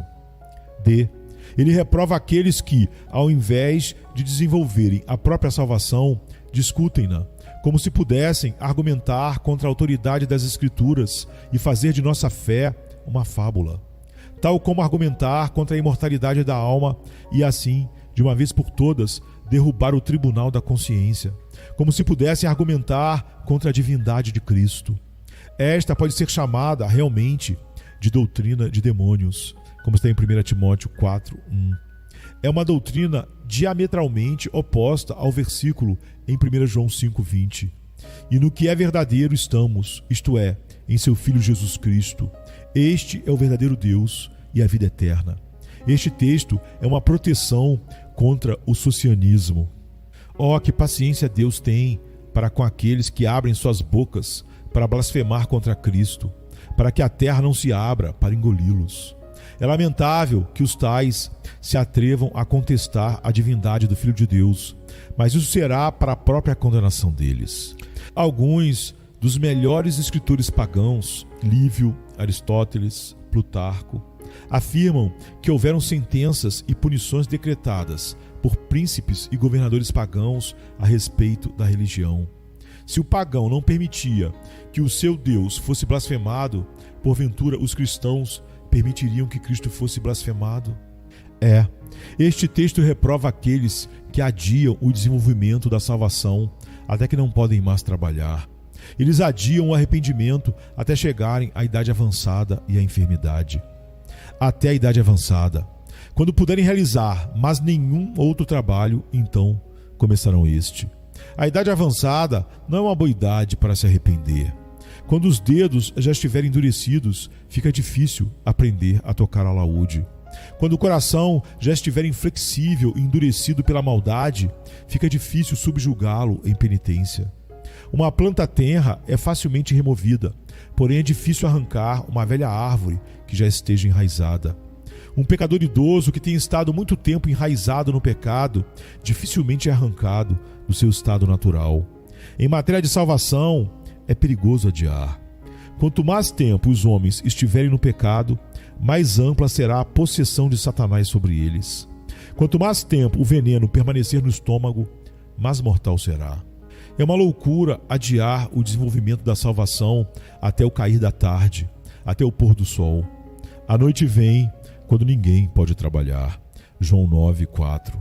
D. Ele reprova aqueles que, ao invés de desenvolverem a própria salvação, discutem-na, como se pudessem argumentar contra a autoridade das Escrituras e fazer de nossa fé uma fábula. Tal como argumentar contra a imortalidade da alma e assim, de uma vez por todas, derrubar o tribunal da consciência, como se pudessem argumentar contra a divindade de Cristo. Esta pode ser chamada, realmente, de doutrina de demônios, como está em 1 Timóteo 4:1. É uma doutrina diametralmente oposta ao versículo em 1 João 5:20. E no que é verdadeiro estamos, isto é, em seu Filho Jesus Cristo. Este é o verdadeiro Deus e a vida eterna. Este texto é uma proteção contra o socianismo. Oh, que paciência Deus tem para com aqueles que abrem suas bocas para blasfemar contra Cristo, para que a terra não se abra para engoli-los. É lamentável que os tais se atrevam a contestar a divindade do Filho de Deus, mas isso será para a própria condenação deles. Alguns dos melhores escritores pagãos, Lívio, Aristóteles, Plutarco, afirmam que houveram sentenças e punições decretadas por príncipes e governadores pagãos a respeito da religião. Se o pagão não permitia que o seu Deus fosse blasfemado, porventura os cristãos permitiriam que Cristo fosse blasfemado? Este texto reprova aqueles que adiam o desenvolvimento da salvação até que não podem mais trabalhar. Eles adiam o arrependimento até chegarem à idade avançada e à enfermidade. Até a idade avançada. Quando puderem realizar mais nenhum outro trabalho, então começarão este. A idade avançada não é uma boa idade para se arrepender. Quando os dedos já estiverem endurecidos, fica difícil aprender a tocar alaúde. Quando o coração já estiver inflexível e endurecido pela maldade, fica difícil subjugá-lo em penitência. Uma planta tenra é facilmente removida, porém é difícil arrancar uma velha árvore que já esteja enraizada. Um pecador idoso que tem estado muito tempo enraizado no pecado, dificilmente é arrancado do seu estado natural. Em matéria de salvação, é perigoso adiar. Quanto mais tempo os homens estiverem no pecado, mais ampla será a possessão de Satanás sobre eles. Quanto mais tempo o veneno permanecer no estômago, mais mortal será. É uma loucura adiar o desenvolvimento da salvação até o cair da tarde, até o pôr do sol. A noite vem quando ninguém pode trabalhar. João 9:4.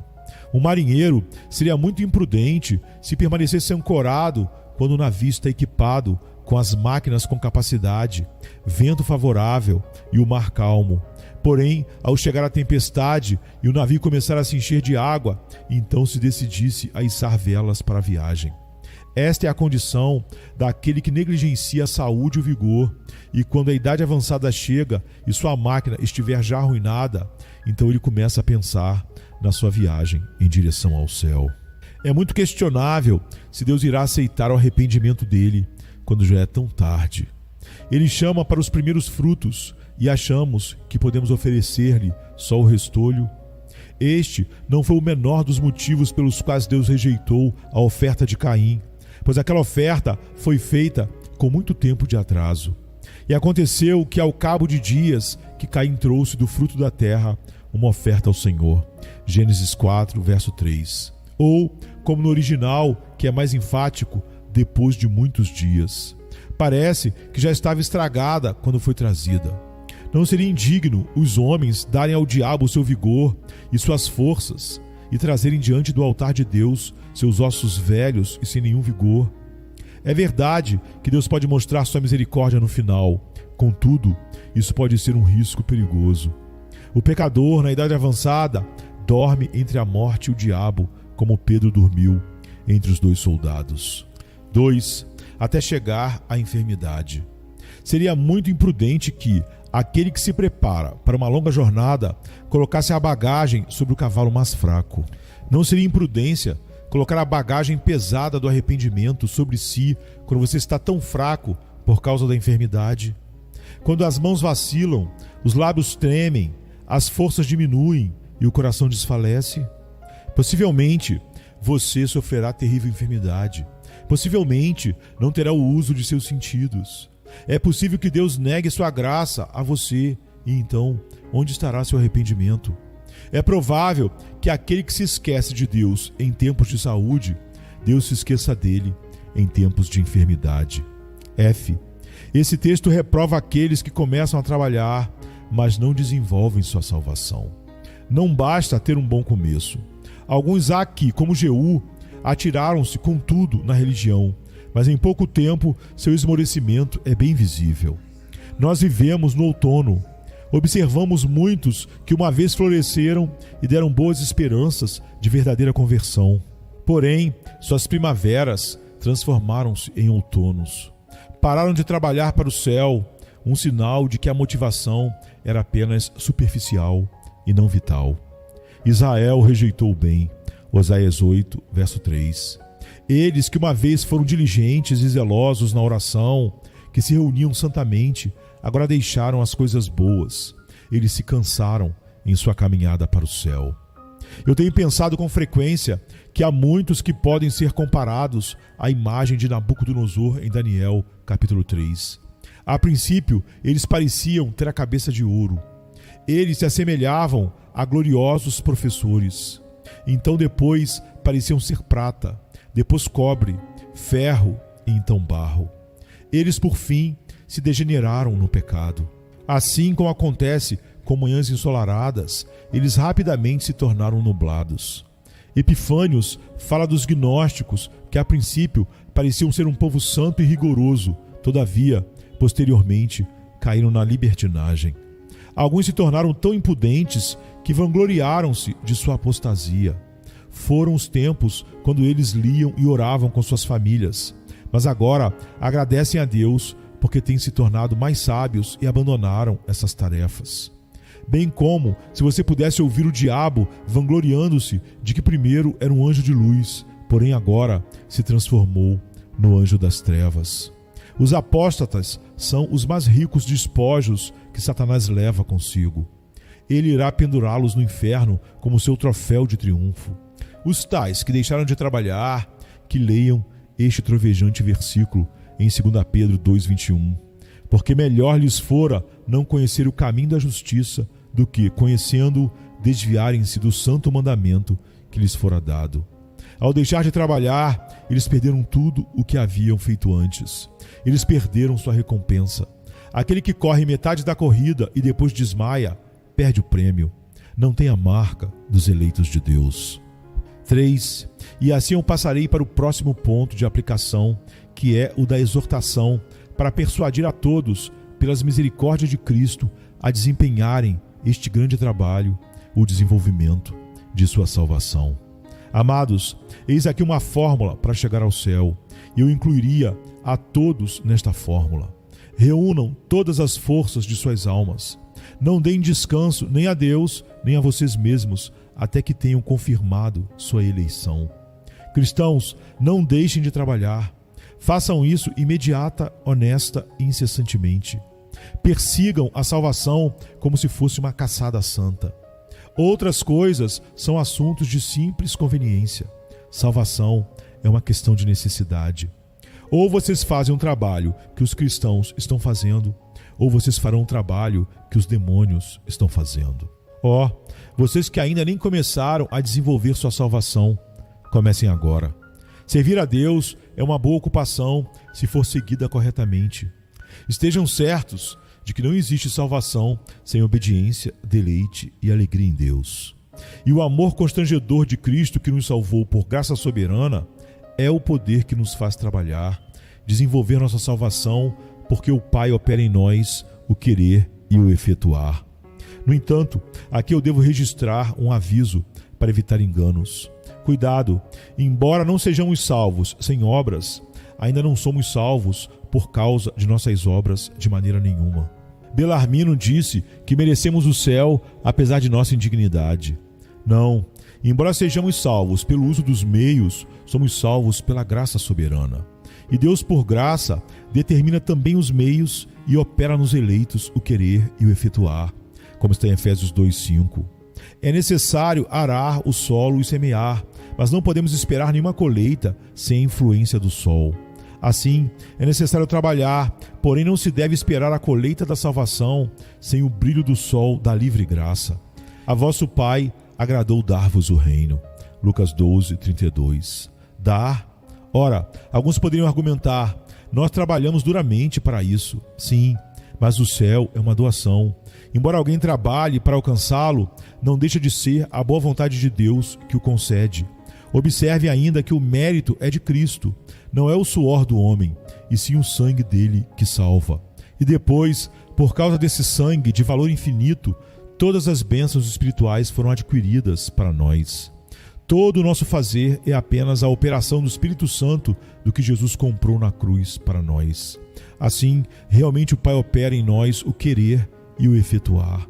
Um marinheiro seria muito imprudente se permanecesse ancorado quando o navio está equipado com as máquinas com capacidade, vento favorável e o mar calmo. Porém, ao chegar a tempestade e o navio começar a se encher de água, então se decidisse a içar velas para a viagem. Esta é a condição daquele que negligencia a saúde e o vigor, e quando a idade avançada chega e sua máquina estiver já arruinada, então ele começa a pensar na sua viagem em direção ao céu. É muito questionável se Deus irá aceitar o arrependimento dele quando já é tão tarde. Ele chama para os primeiros frutos e achamos que podemos oferecer-lhe só o restolho. Este não foi o menor dos motivos pelos quais Deus rejeitou a oferta de Caim, pois aquela oferta foi feita com muito tempo de atraso. E aconteceu que ao cabo de dias que Caim trouxe do fruto da terra uma oferta ao Senhor. Gênesis 4, verso 3. Ou, como no original, que é mais enfático, depois de muitos dias. Parece que já estava estragada quando foi trazida. Não seria indigno os homens darem ao diabo o seu vigor e suas forças e trazerem diante do altar de Deus seus ossos velhos e sem nenhum vigor? É verdade que Deus pode mostrar sua misericórdia no final. Contudo, isso pode ser um risco perigoso. O pecador, na idade avançada, dorme entre a morte e o diabo, como Pedro dormiu entre os dois soldados. 2. Até chegar à enfermidade. Seria muito imprudente que aquele que se prepara para uma longa jornada colocasse a bagagem sobre o cavalo mais fraco. Não seria imprudência colocar a bagagem pesada do arrependimento sobre si quando você está tão fraco por causa da enfermidade? Quando as mãos vacilam, os lábios tremem, as forças diminuem e o coração desfalece? Possivelmente você sofrerá terrível enfermidade. Possivelmente não terá o uso de seus sentidos. É possível que Deus negue sua graça a você, e então, onde estará seu arrependimento? É provável que aquele que se esquece de Deus em tempos de saúde, Deus se esqueça dele em tempos de enfermidade. F. Esse texto reprova aqueles que começam a trabalhar, mas não desenvolvem sua salvação. Não basta ter um bom começo. Alguns aqui, como Jeú, atiraram-se com tudo na religião, mas em pouco tempo seu esmorecimento é bem visível. Nós vivemos no outono. Observamos muitos que uma vez floresceram e deram boas esperanças de verdadeira conversão. Porém, suas primaveras transformaram-se em outonos. Pararam de trabalhar para o céu, um sinal de que a motivação era apenas superficial e não vital. Israel rejeitou o bem. Oséias 8, verso 3. Eles que uma vez foram diligentes e zelosos na oração, que se reuniam santamente, agora deixaram as coisas boas. Eles se cansaram em sua caminhada para o céu. Eu tenho pensado com frequência que há muitos que podem ser comparados à imagem de Nabucodonosor em Daniel, capítulo 3. A princípio, eles pareciam ter a cabeça de ouro. Eles se assemelhavam a gloriosos professores. Então depois pareciam ser prata, depois cobre, ferro e então barro. Eles, por fim, se degeneraram no pecado. Assim como acontece com manhãs ensolaradas, eles rapidamente se tornaram nublados. Epifânios fala dos gnósticos, que a princípio pareciam ser um povo santo e rigoroso, todavia, posteriormente, caíram na libertinagem. Alguns se tornaram tão impudentes que vangloriaram-se de sua apostasia. Foram os tempos quando eles liam e oravam com suas famílias, mas agora agradecem a Deus porque têm se tornado mais sábios e abandonaram essas tarefas. Bem como se você pudesse ouvir o diabo vangloriando-se de que primeiro era um anjo de luz, porém agora se transformou no anjo das trevas. Os apóstatas são os mais ricos despojos que Satanás leva consigo. Ele irá pendurá-los no inferno como seu troféu de triunfo. Os tais que deixaram de trabalhar, que leiam este trovejante versículo em 2 Pedro 2,21. Porque melhor lhes fora não conhecer o caminho da justiça do que, conhecendo-o, desviarem-se do santo mandamento que lhes fora dado. Ao deixar de trabalhar, eles perderam tudo o que haviam feito antes. Eles perderam sua recompensa. Aquele que corre metade da corrida e depois desmaia, perde o prêmio. Não tem a marca dos eleitos de Deus. 3. E assim eu passarei para o próximo ponto de aplicação, que é o da exortação, para persuadir a todos, pelas misericórdias de Cristo, a desempenharem este grande trabalho, o desenvolvimento de sua salvação. Amados, eis aqui uma fórmula para chegar ao céu, e eu incluiria a todos nesta fórmula. Reúnam todas as forças de suas almas. Não deem descanso nem a Deus, nem a vocês mesmos, até que tenham confirmado sua eleição. Cristãos, não deixem de trabalhar. Façam isso imediata, honesta e incessantemente. Persigam a salvação como se fosse uma caçada santa. Outras coisas são assuntos de simples conveniência. Salvação é uma questão de necessidade. Ou vocês fazem um trabalho que os cristãos estão fazendo, ou vocês farão um trabalho que os demônios estão fazendo. Vocês que ainda nem começaram a desenvolver sua salvação, comecem agora. Servir a Deus é uma boa ocupação se for seguida corretamente. Estejam certos de que não existe salvação sem obediência, deleite e alegria em Deus. E o amor constrangedor de Cristo que nos salvou por graça soberana é o poder que nos faz trabalhar, desenvolver nossa salvação, porque o Pai opera em nós o querer e o efetuar. No entanto, aqui eu devo registrar um aviso para evitar enganos. Cuidado, embora não sejamos salvos sem obras, ainda não somos salvos por causa de nossas obras de maneira nenhuma. Belarmino disse que merecemos o céu apesar de nossa indignidade. Não, embora sejamos salvos pelo uso dos meios, somos salvos pela graça soberana. E Deus, por graça, determina também os meios e opera nos eleitos o querer e o efetuar, como está em Efésios 2,5. É necessário arar o solo e semear, mas não podemos esperar nenhuma colheita sem a influência do sol. Assim, é necessário trabalhar, porém não se deve esperar a colheita da salvação sem o brilho do sol da livre graça. A vosso Pai agradou dar-vos o reino. Lucas 12:32. Dar? Ora, alguns poderiam argumentar, nós trabalhamos duramente para isso. Sim, mas o céu é uma doação. Embora alguém trabalhe para alcançá-lo, não deixa de ser a boa vontade de Deus que o concede. Observe ainda que o mérito é de Cristo, não é o suor do homem, e sim o sangue dele que salva. E depois, por causa desse sangue de valor infinito, todas as bênçãos espirituais foram adquiridas para nós. Todo o nosso fazer é apenas a operação do Espírito Santo do que Jesus comprou na cruz para nós. Assim, realmente o Pai opera em nós o querer e o efetuar.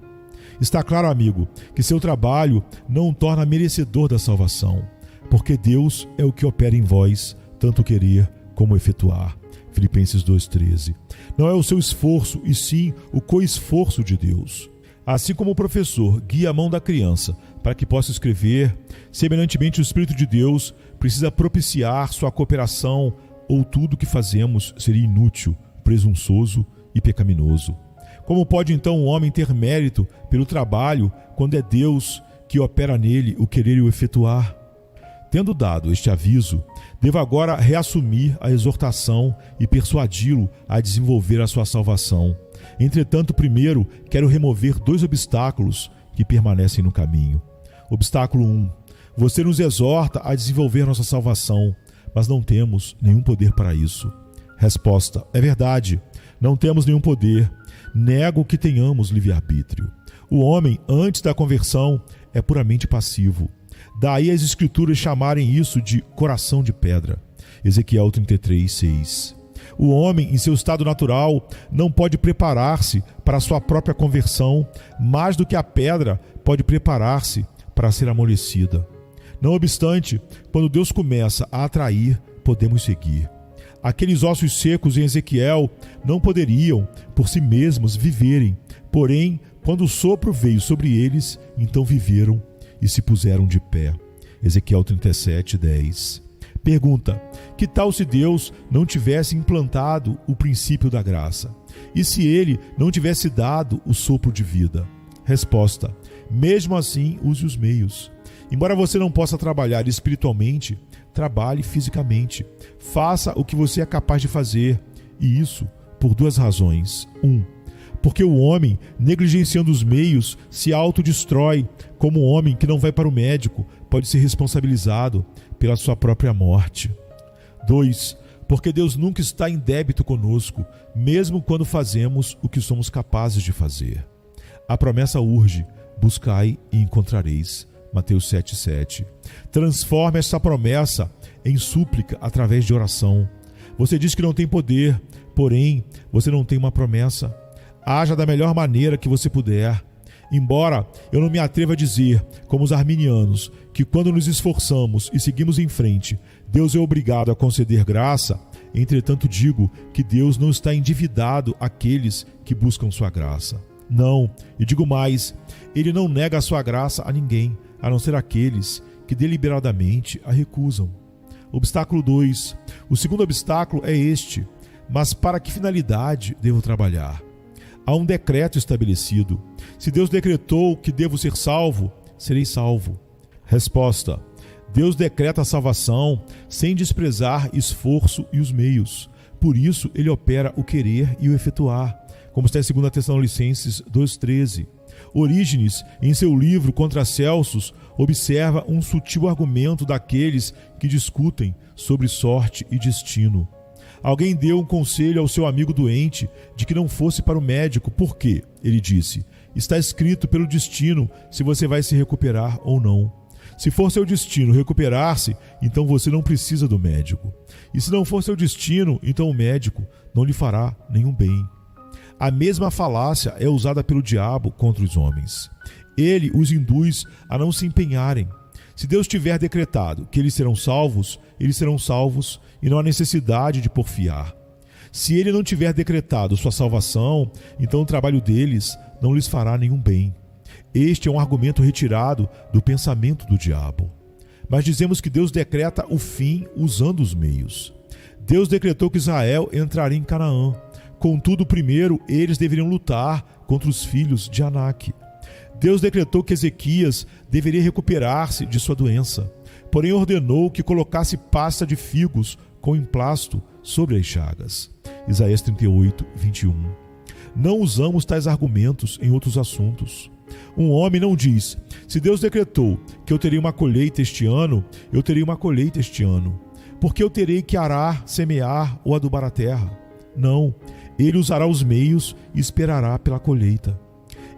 Está claro, amigo, que seu trabalho não o torna merecedor da salvação, porque Deus é o que opera em vós, tanto querer como efetuar. Filipenses 2,13. Não é o seu esforço, e sim o coesforço de Deus. Assim como o professor guia a mão da criança para que possa escrever, semelhantemente o Espírito de Deus precisa propiciar sua cooperação, ou tudo o que fazemos seria inútil, presunçoso e pecaminoso. Como pode então um homem ter mérito pelo trabalho quando é Deus que opera nele o querer e o efetuar. Tendo dado este aviso, devo agora reassumir a exortação e persuadi-lo a desenvolver a sua salvação. Entretanto, primeiro, quero remover 2 obstáculos que permanecem no caminho. Obstáculo 1. Você nos exorta a desenvolver nossa salvação, mas não temos nenhum poder para isso. Resposta: é verdade, não temos nenhum poder. Nego que tenhamos livre-arbítrio. O homem, antes da conversão, é puramente passivo. Daí as Escrituras chamarem isso de coração de pedra. Ezequiel 33:6. O homem, em seu estado natural, não pode preparar-se para a sua própria conversão, mais do que a pedra pode preparar-se para ser amolecida. Não obstante, quando Deus começa a atrair, podemos seguir. Aqueles ossos secos em Ezequiel não poderiam, por si mesmos, viverem. Porém, quando o sopro veio sobre eles, então viveram e se puseram de pé. Ezequiel 37:10. Pergunta: que tal se Deus não tivesse implantado o princípio da graça? E se ele não tivesse dado o sopro de vida? Resposta: mesmo assim, use os meios. Embora você não possa trabalhar espiritualmente, trabalhe fisicamente. Faça o que você é capaz de fazer. E isso por 2 razões. 1. Porque o homem, negligenciando os meios, se autodestrói, como um homem que não vai para o médico pode ser responsabilizado pela sua própria morte. 2. Porque Deus nunca está em débito conosco, mesmo quando fazemos o que somos capazes de fazer. A promessa urge: buscai e encontrareis. Mateus 7:7. Transforme essa promessa em súplica através de oração. Você diz que não tem poder, porém, você não tem uma promessa. Haja da melhor maneira que você puder. Embora eu não me atreva a dizer, como os arminianos, que quando nos esforçamos e seguimos em frente, Deus é obrigado a conceder graça, entretanto digo que Deus não está endividado àqueles que buscam sua graça. Não, e digo mais, Ele não nega a sua graça a ninguém, a não ser aqueles que deliberadamente a recusam. Obstáculo 2. O segundo obstáculo é este: mas para que finalidade devo trabalhar? Há um decreto estabelecido. Se Deus decretou que devo ser salvo, serei salvo. Resposta: Deus decreta a salvação sem desprezar esforço e os meios. Por isso, Ele opera o querer e o efetuar, como está em 2 Tessalonicenses 2,13. Orígenes, em seu livro Contra Celsos, observa um sutil argumento daqueles que discutem sobre sorte e destino. Alguém deu um conselho ao seu amigo doente de que não fosse para o médico. Por quê? Ele disse: está escrito pelo destino se você vai se recuperar ou não. Se for seu destino recuperar-se, então você não precisa do médico. E se não for seu destino, então o médico não lhe fará nenhum bem. A mesma falácia é usada pelo diabo contra os homens. Ele os induz a não se empenharem. Se Deus tiver decretado que eles serão salvos e não há necessidade de porfiar. Se Ele não tiver decretado sua salvação, então o trabalho deles não lhes fará nenhum bem. Este é um argumento retirado do pensamento do diabo. Mas dizemos que Deus decreta o fim usando os meios. Deus decretou que Israel entraria em Canaã. Contudo, primeiro eles deveriam lutar contra os filhos de Anak. Deus decretou que Ezequias deveria recuperar-se de sua doença, porém ordenou que colocasse pasta de figos com emplasto sobre as chagas. Isaías 38:21. Não usamos tais argumentos em outros assuntos. Um homem não diz: se Deus decretou que eu terei uma colheita este ano, eu terei uma colheita este ano, porque eu terei que arar, semear ou adubar a terra. Não, ele usará os meios e esperará pela colheita.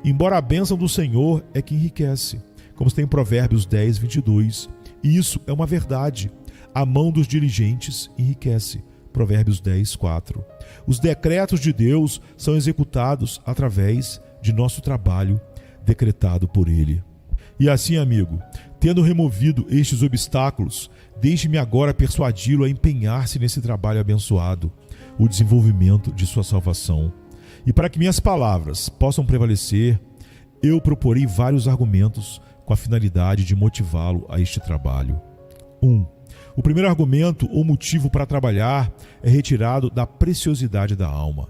Embora a bênção do Senhor é que enriquece, como está em Provérbios 10:22. Isso é uma verdade. A mão dos diligentes enriquece. Provérbios 10:4. Os decretos de Deus são executados através de nosso trabalho decretado por Ele. E assim, amigo, tendo removido estes obstáculos, deixe-me agora persuadi-lo a empenhar-se nesse trabalho abençoado, o desenvolvimento de sua salvação. E para que minhas palavras possam prevalecer, eu proporei vários argumentos com a finalidade de motivá-lo a este trabalho. 1. O primeiro argumento ou motivo para trabalhar é retirado da preciosidade da alma.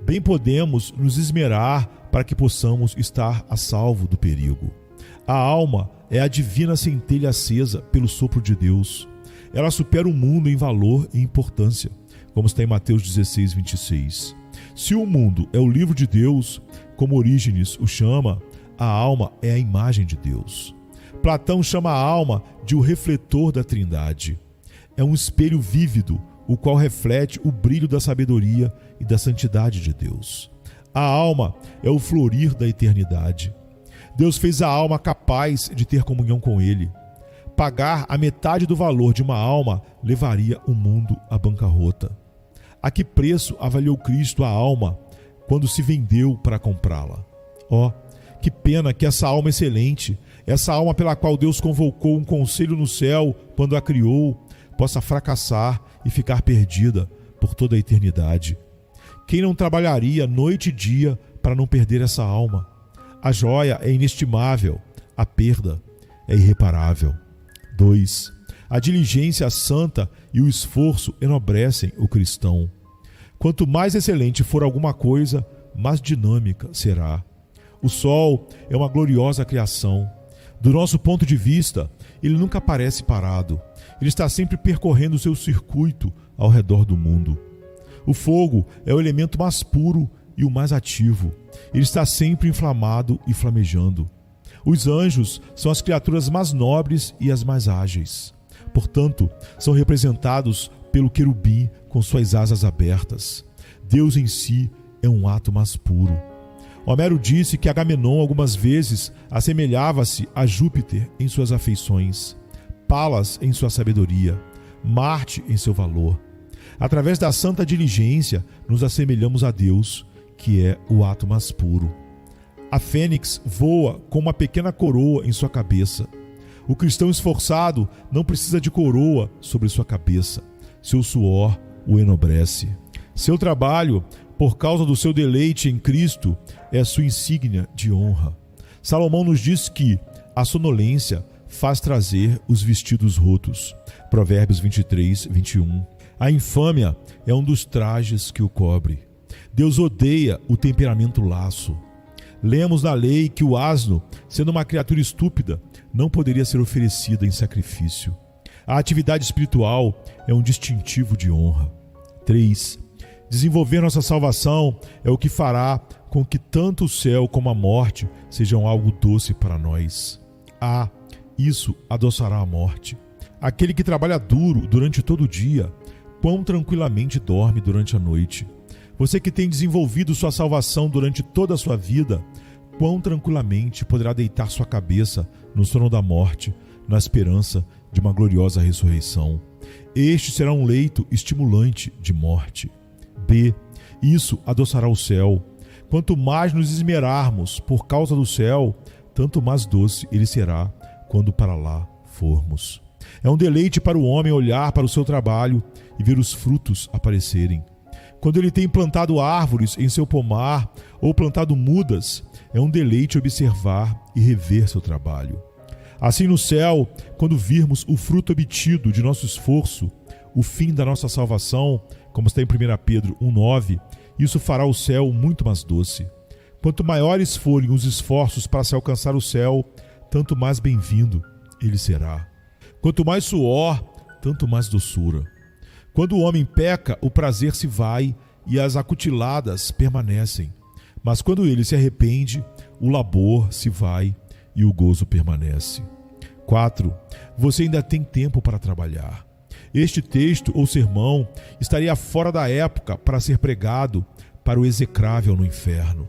Bem podemos nos esmerar para que possamos estar a salvo do perigo. A alma é a divina centelha acesa pelo sopro de Deus. Ela supera o mundo em valor e importância, como está em Mateus 16, 26. Se o mundo é o livro de Deus, como Orígenes o chama, a alma é a imagem de Deus. Platão chama a alma de o refletor da Trindade. É um espelho vívido, o qual reflete o brilho da sabedoria e da santidade de Deus. A alma é o florir da eternidade. Deus fez a alma capaz de ter comunhão com Ele. Pagar a metade do valor de uma alma levaria o mundo à bancarrota. A que preço avaliou Cristo a alma quando se vendeu para comprá-la? Que pena que essa alma excelente, essa alma pela qual Deus convocou um conselho no céu quando a criou, possa fracassar e ficar perdida por toda a eternidade. Quem não trabalharia noite e dia para não perder essa alma? A joia é inestimável, a perda é irreparável. 2. A diligência santa e o esforço enobrecem o cristão. Quanto mais excelente for alguma coisa, mais dinâmica será. O sol é uma gloriosa criação. Do nosso ponto de vista, ele nunca parece parado. Ele está sempre percorrendo o seu circuito ao redor do mundo. O fogo é o elemento mais puro e o mais ativo. Ele está sempre inflamado e flamejando. Os anjos são as criaturas mais nobres e as mais ágeis. Portanto, são representados pelo querubim com suas asas abertas. Deus em si é um ato mais puro. Homero disse que Agamenon algumas vezes assemelhava-se a Júpiter em suas afeições, Palas em sua sabedoria, Marte em seu valor. Através da santa diligência, nos assemelhamos a Deus, que é o ato mais puro. A fênix voa com uma pequena coroa em sua cabeça. O cristão esforçado não precisa de coroa sobre sua cabeça. Seu suor o enobrece. Seu trabalho, por causa do seu deleite em Cristo, é sua insígnia de honra. Salomão nos diz que a sonolência faz trazer os vestidos rotos. Provérbios 23, 21. A infâmia é um dos trajes que o cobre. Deus odeia o temperamento laço. Lemos na lei que o asno, sendo uma criatura estúpida, não poderia ser oferecida em sacrifício. A atividade espiritual é um distintivo de honra. 3. Desenvolver nossa salvação é o que fará com que tanto o céu como a morte sejam algo doce para nós. Isso adoçará a morte. Aquele que trabalha duro durante todo o dia, quão tranquilamente dorme durante a noite. Você que tem desenvolvido sua salvação durante toda a sua vida, quão tranquilamente poderá deitar sua cabeça no sono da morte, na esperança de uma gloriosa ressurreição. Este será um leito estimulante de morte. Isso adoçará o céu. Quanto mais nos esmerarmos por causa do céu, tanto mais doce ele será quando para lá formos. É um deleite para o homem olhar para o seu trabalho e ver os frutos aparecerem. Quando ele tem plantado árvores em seu pomar ou plantado mudas, é um deleite observar e rever seu trabalho. Assim no céu, quando virmos o fruto obtido de nosso esforço, o fim da nossa salvação, como está em 1 Pedro 1,9, isso fará o céu muito mais doce. Quanto maiores forem os esforços para se alcançar o céu, tanto mais bem-vindo ele será. Quanto mais suor, tanto mais doçura. Quando o homem peca, o prazer se vai e as acutiladas permanecem. Mas quando ele se arrepende, o labor se vai e o gozo permanece. 4. Você ainda tem tempo para trabalhar. Este texto ou sermão estaria fora da época para ser pregado para o execrável no inferno.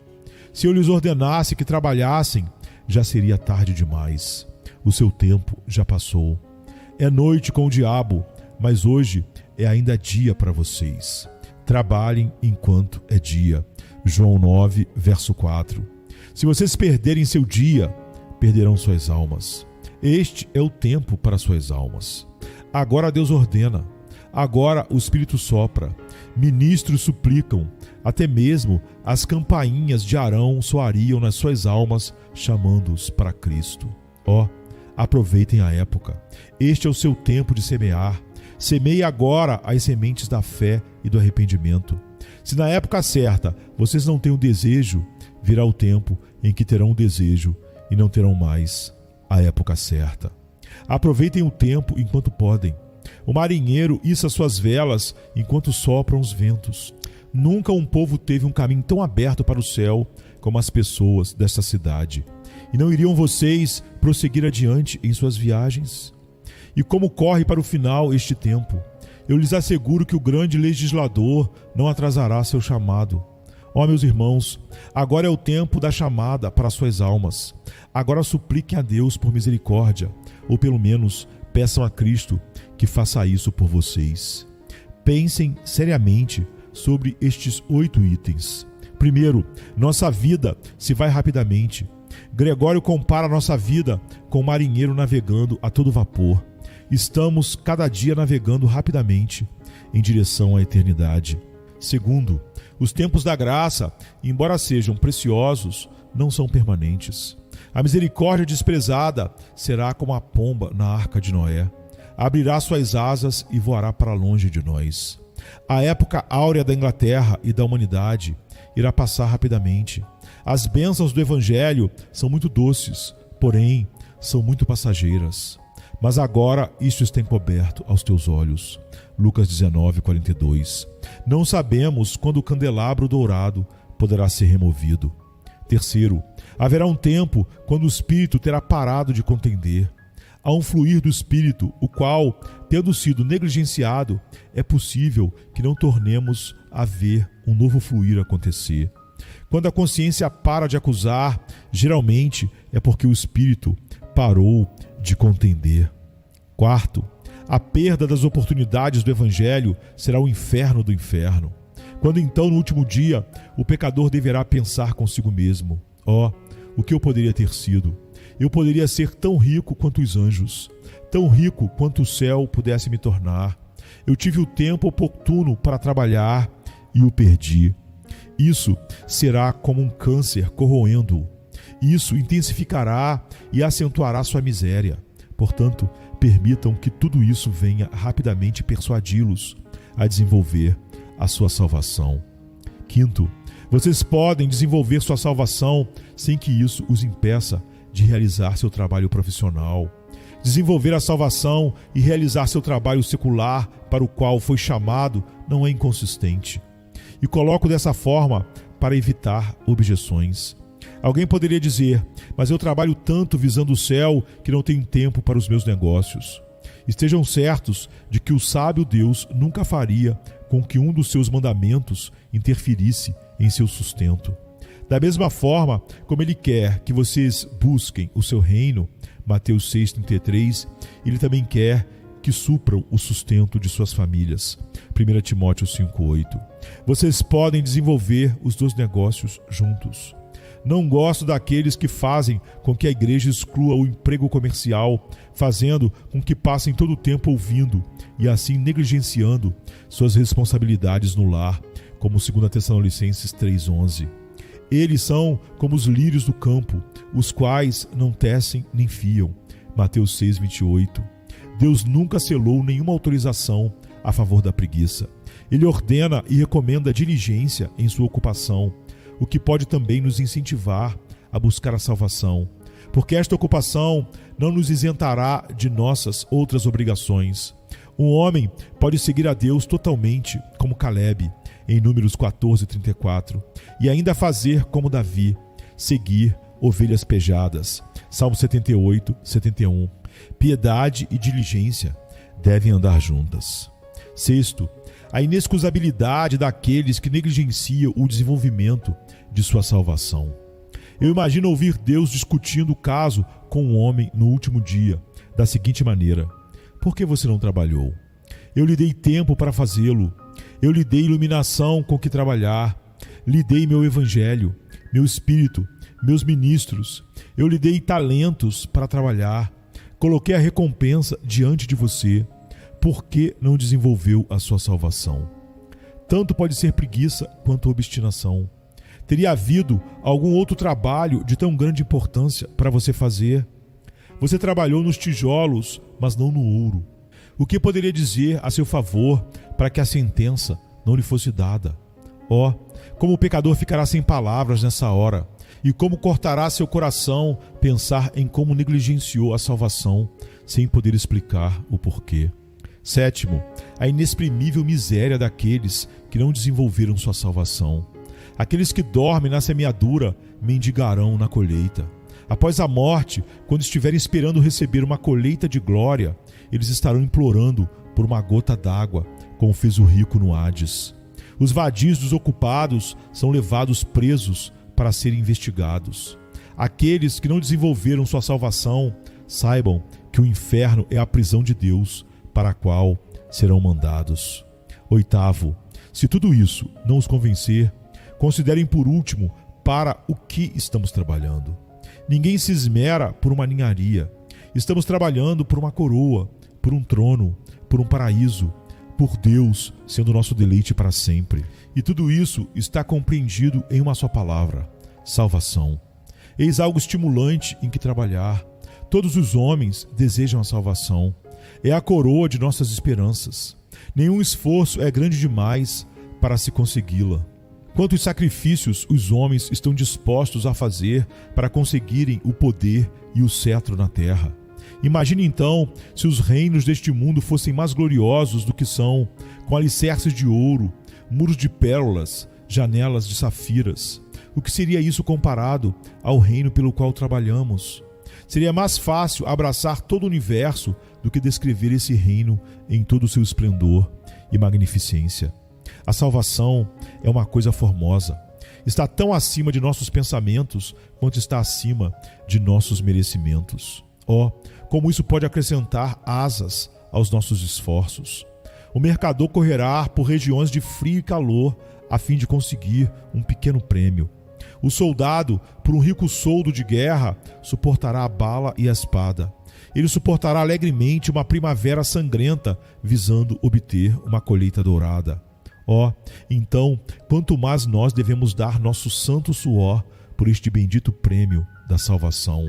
Se eu lhes ordenasse que trabalhassem, já seria tarde demais. O seu tempo já passou. É noite com o diabo, mas hoje é ainda dia para vocês. Trabalhem enquanto é dia. João 9, verso 4. Se vocês perderem seu dia, perderão suas almas. Este é o tempo para suas almas. Agora Deus ordena, agora o Espírito sopra, ministros suplicam, até mesmo as campainhas de Arão soariam nas suas almas, chamando-os para Cristo. Aproveitem a época. Este é o seu tempo de semear. Semeie agora as sementes da fé e do arrependimento. Se na época certa vocês não têm o desejo, virá o tempo em que terão o desejo e não terão mais a época certa. Aproveitem o tempo enquanto podem. O marinheiro issa suas velas enquanto sopram os ventos. Nunca um povo teve um caminho tão aberto para o céu como as pessoas desta cidade. E não iriam vocês prosseguir adiante em suas viagens? E como corre para o final este tempo? Eu lhes asseguro que o grande legislador não atrasará seu chamado. Ó, meus irmãos, agora é o tempo da chamada para suas almas. Agora supliquem a Deus por misericórdia, ou pelo menos peçam a Cristo que faça isso por vocês. Pensem seriamente sobre estes 8 itens. Primeiro, nossa vida se vai rapidamente. Gregório compara nossa vida com um marinheiro navegando a todo vapor. Estamos cada dia navegando rapidamente em direção à eternidade. Segundo, os tempos da graça, embora sejam preciosos, não são permanentes. A misericórdia desprezada será como a pomba na arca de Noé. Abrirá suas asas e voará para longe de nós. A época áurea da Inglaterra e da humanidade irá passar rapidamente. As bênçãos do Evangelho são muito doces, porém são muito passageiras. Mas agora isso está encoberto aos teus olhos. Lucas 19:42. Não sabemos quando o candelabro dourado poderá ser removido. Terceiro, haverá um tempo quando o Espírito terá parado de contender. Há um fluir do Espírito, o qual, tendo sido negligenciado, é possível que não tornemos a ver um novo fluir acontecer. Quando a consciência para de acusar, geralmente é porque o Espírito parou de contender. Quarto, a perda das oportunidades do Evangelho será o inferno do inferno. Quando então, no último dia, o pecador deverá pensar consigo mesmo: ó, o que eu poderia ter sido? Eu poderia ser tão rico quanto os anjos, tão rico quanto o céu pudesse me tornar. Eu tive o tempo oportuno para trabalhar e o perdi. Isso será como um câncer corroendo-o. Isso intensificará e acentuará sua miséria. Portanto, permitam que tudo isso venha rapidamente persuadi-los a desenvolver a sua salvação. Quinto, vocês podem desenvolver sua salvação sem que isso os impeça de realizar seu trabalho profissional. Desenvolver a salvação e realizar seu trabalho secular para o qual foi chamado não é inconsistente. E coloco dessa forma para evitar objeções. Alguém poderia dizer: mas eu trabalho tanto visando o céu que não tenho tempo para os meus negócios. Estejam certos de que o sábio Deus nunca faria com que um dos seus mandamentos interferisse em seu sustento. Da mesma forma como Ele quer que vocês busquem o seu reino, Mateus 6,33, Ele também quer que supram o sustento de suas famílias, 1 Timóteo 5,8. Vocês podem desenvolver os 2 negócios juntos. Não gosto daqueles que fazem com que a igreja exclua o emprego comercial, fazendo com que passem todo o tempo ouvindo e assim negligenciando suas responsabilidades no lar, como 2 Tessalonicenses 3,11. Eles são como os lírios do campo, os quais não tecem nem fiam, Mateus 6,28. Deus nunca selou nenhuma autorização a favor da preguiça. Ele ordena e recomenda diligência em sua ocupação, o que pode também nos incentivar a buscar a salvação, porque esta ocupação não nos isentará de nossas outras obrigações. Um homem pode seguir a Deus totalmente, como Caleb, em Números 14:34, e ainda fazer como Davi, seguir ovelhas pejadas, Salmo 78:71. Piedade e diligência devem andar juntas. Sexto, a inexcusabilidade daqueles que negligenciam o desenvolvimento de sua salvação. Eu imagino ouvir Deus discutindo o caso com um homem no último dia, da seguinte maneira: por que você não trabalhou? Eu lhe dei tempo para fazê-lo. Eu lhe dei iluminação com que trabalhar. Lhe dei meu evangelho, meu espírito, meus ministros. Eu lhe dei talentos para trabalhar. Coloquei a recompensa diante de você. Por que não desenvolveu a sua salvação? Tanto pode ser preguiça quanto obstinação. Teria havido algum outro trabalho de tão grande importância para você fazer? Você trabalhou nos tijolos, mas não no ouro. O que poderia dizer a seu favor para que a sentença não lhe fosse dada? Ó, como o pecador ficará sem palavras nessa hora, E como cortará seu coração pensar em como negligenciou a salvação, sem poder explicar o porquê. 7º, a inexprimível miséria daqueles que não desenvolveram sua salvação. Aqueles que dormem na semeadura mendigarão na colheita. Após a morte, quando estiverem esperando receber uma colheita de glória, eles estarão implorando por uma gota d'água, como fez o rico no Hades. Os vadios desocupados são levados presos para serem investigados. Aqueles que não desenvolveram sua salvação, saibam que o inferno é a prisão de Deus, para a qual serão mandados. 8º, se tudo isso não os convencer, considerem por último para o que estamos trabalhando. Ninguém se esmera por uma ninharia. Estamos trabalhando por uma coroa, por um trono, por um paraíso, por Deus sendo nosso deleite para sempre. E tudo isso está compreendido em uma só palavra: salvação. Eis algo estimulante em que trabalhar. Todos os homens desejam a salvação. É a coroa de nossas esperanças. Nenhum esforço é grande demais para se consegui-la. Quantos sacrifícios os homens estão dispostos a fazer para conseguirem o poder e o cetro na terra? Imagine então se os reinos deste mundo fossem mais gloriosos do que são, com alicerces de ouro, muros de pérolas, janelas de safiras. O que seria isso comparado ao reino pelo qual trabalhamos? Seria mais fácil abraçar todo o universo do que descrever esse reino em todo o seu esplendor e magnificência. A salvação é uma coisa formosa. Está tão acima de nossos pensamentos quanto está acima de nossos merecimentos. Como isso pode acrescentar asas aos nossos esforços. O mercador correrá por regiões de frio e calor a fim de conseguir um pequeno prêmio. O soldado, por um rico soldo de guerra, suportará a bala e a espada. Ele suportará alegremente uma primavera sangrenta, visando obter uma colheita dourada. Então, quanto mais nós devemos dar nosso santo suor por este bendito prêmio da salvação.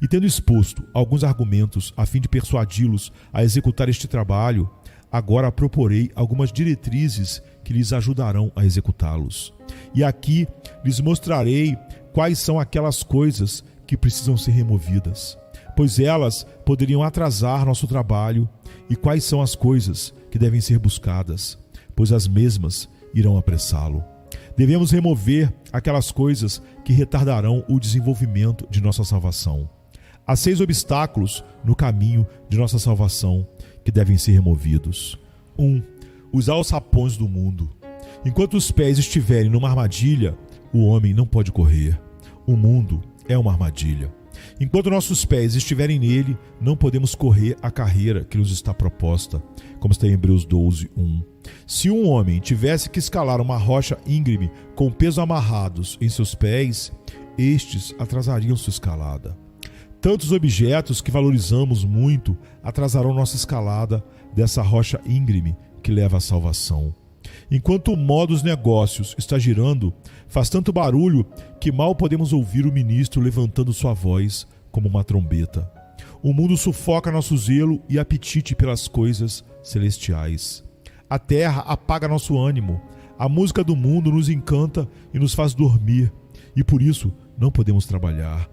E tendo exposto alguns argumentos a fim de persuadi-los a executar este trabalho, agora proporei algumas diretrizes que lhes ajudarão a executá-los. E aqui lhes mostrarei quais são aquelas coisas que precisam ser removidas, pois elas poderiam atrasar nosso trabalho, e quais são as coisas que devem ser buscadas, pois as mesmas irão apressá-lo. Devemos remover aquelas coisas que retardarão o desenvolvimento de nossa salvação. Há 6 obstáculos no caminho de nossa salvação que devem ser removidos. 1. Os alçapões do mundo. Enquanto os pés estiverem numa armadilha, o homem não pode correr. O mundo é uma armadilha. Enquanto nossos pés estiverem nele, não podemos correr a carreira que nos está proposta, como está em Hebreus 12:1. Se um homem tivesse que escalar uma rocha íngreme com pesos amarrados em seus pés, estes atrasariam sua escalada. Tantos objetos que valorizamos muito atrasarão nossa escalada dessa rocha íngreme que leva à salvação. Enquanto o nó dos negócios está girando, faz tanto barulho que mal podemos ouvir o ministro levantando sua voz como uma trombeta. O mundo sufoca nosso zelo e apetite pelas coisas celestiais. A terra apaga nosso ânimo. A música do mundo nos encanta e nos faz dormir, e por isso não podemos trabalhar.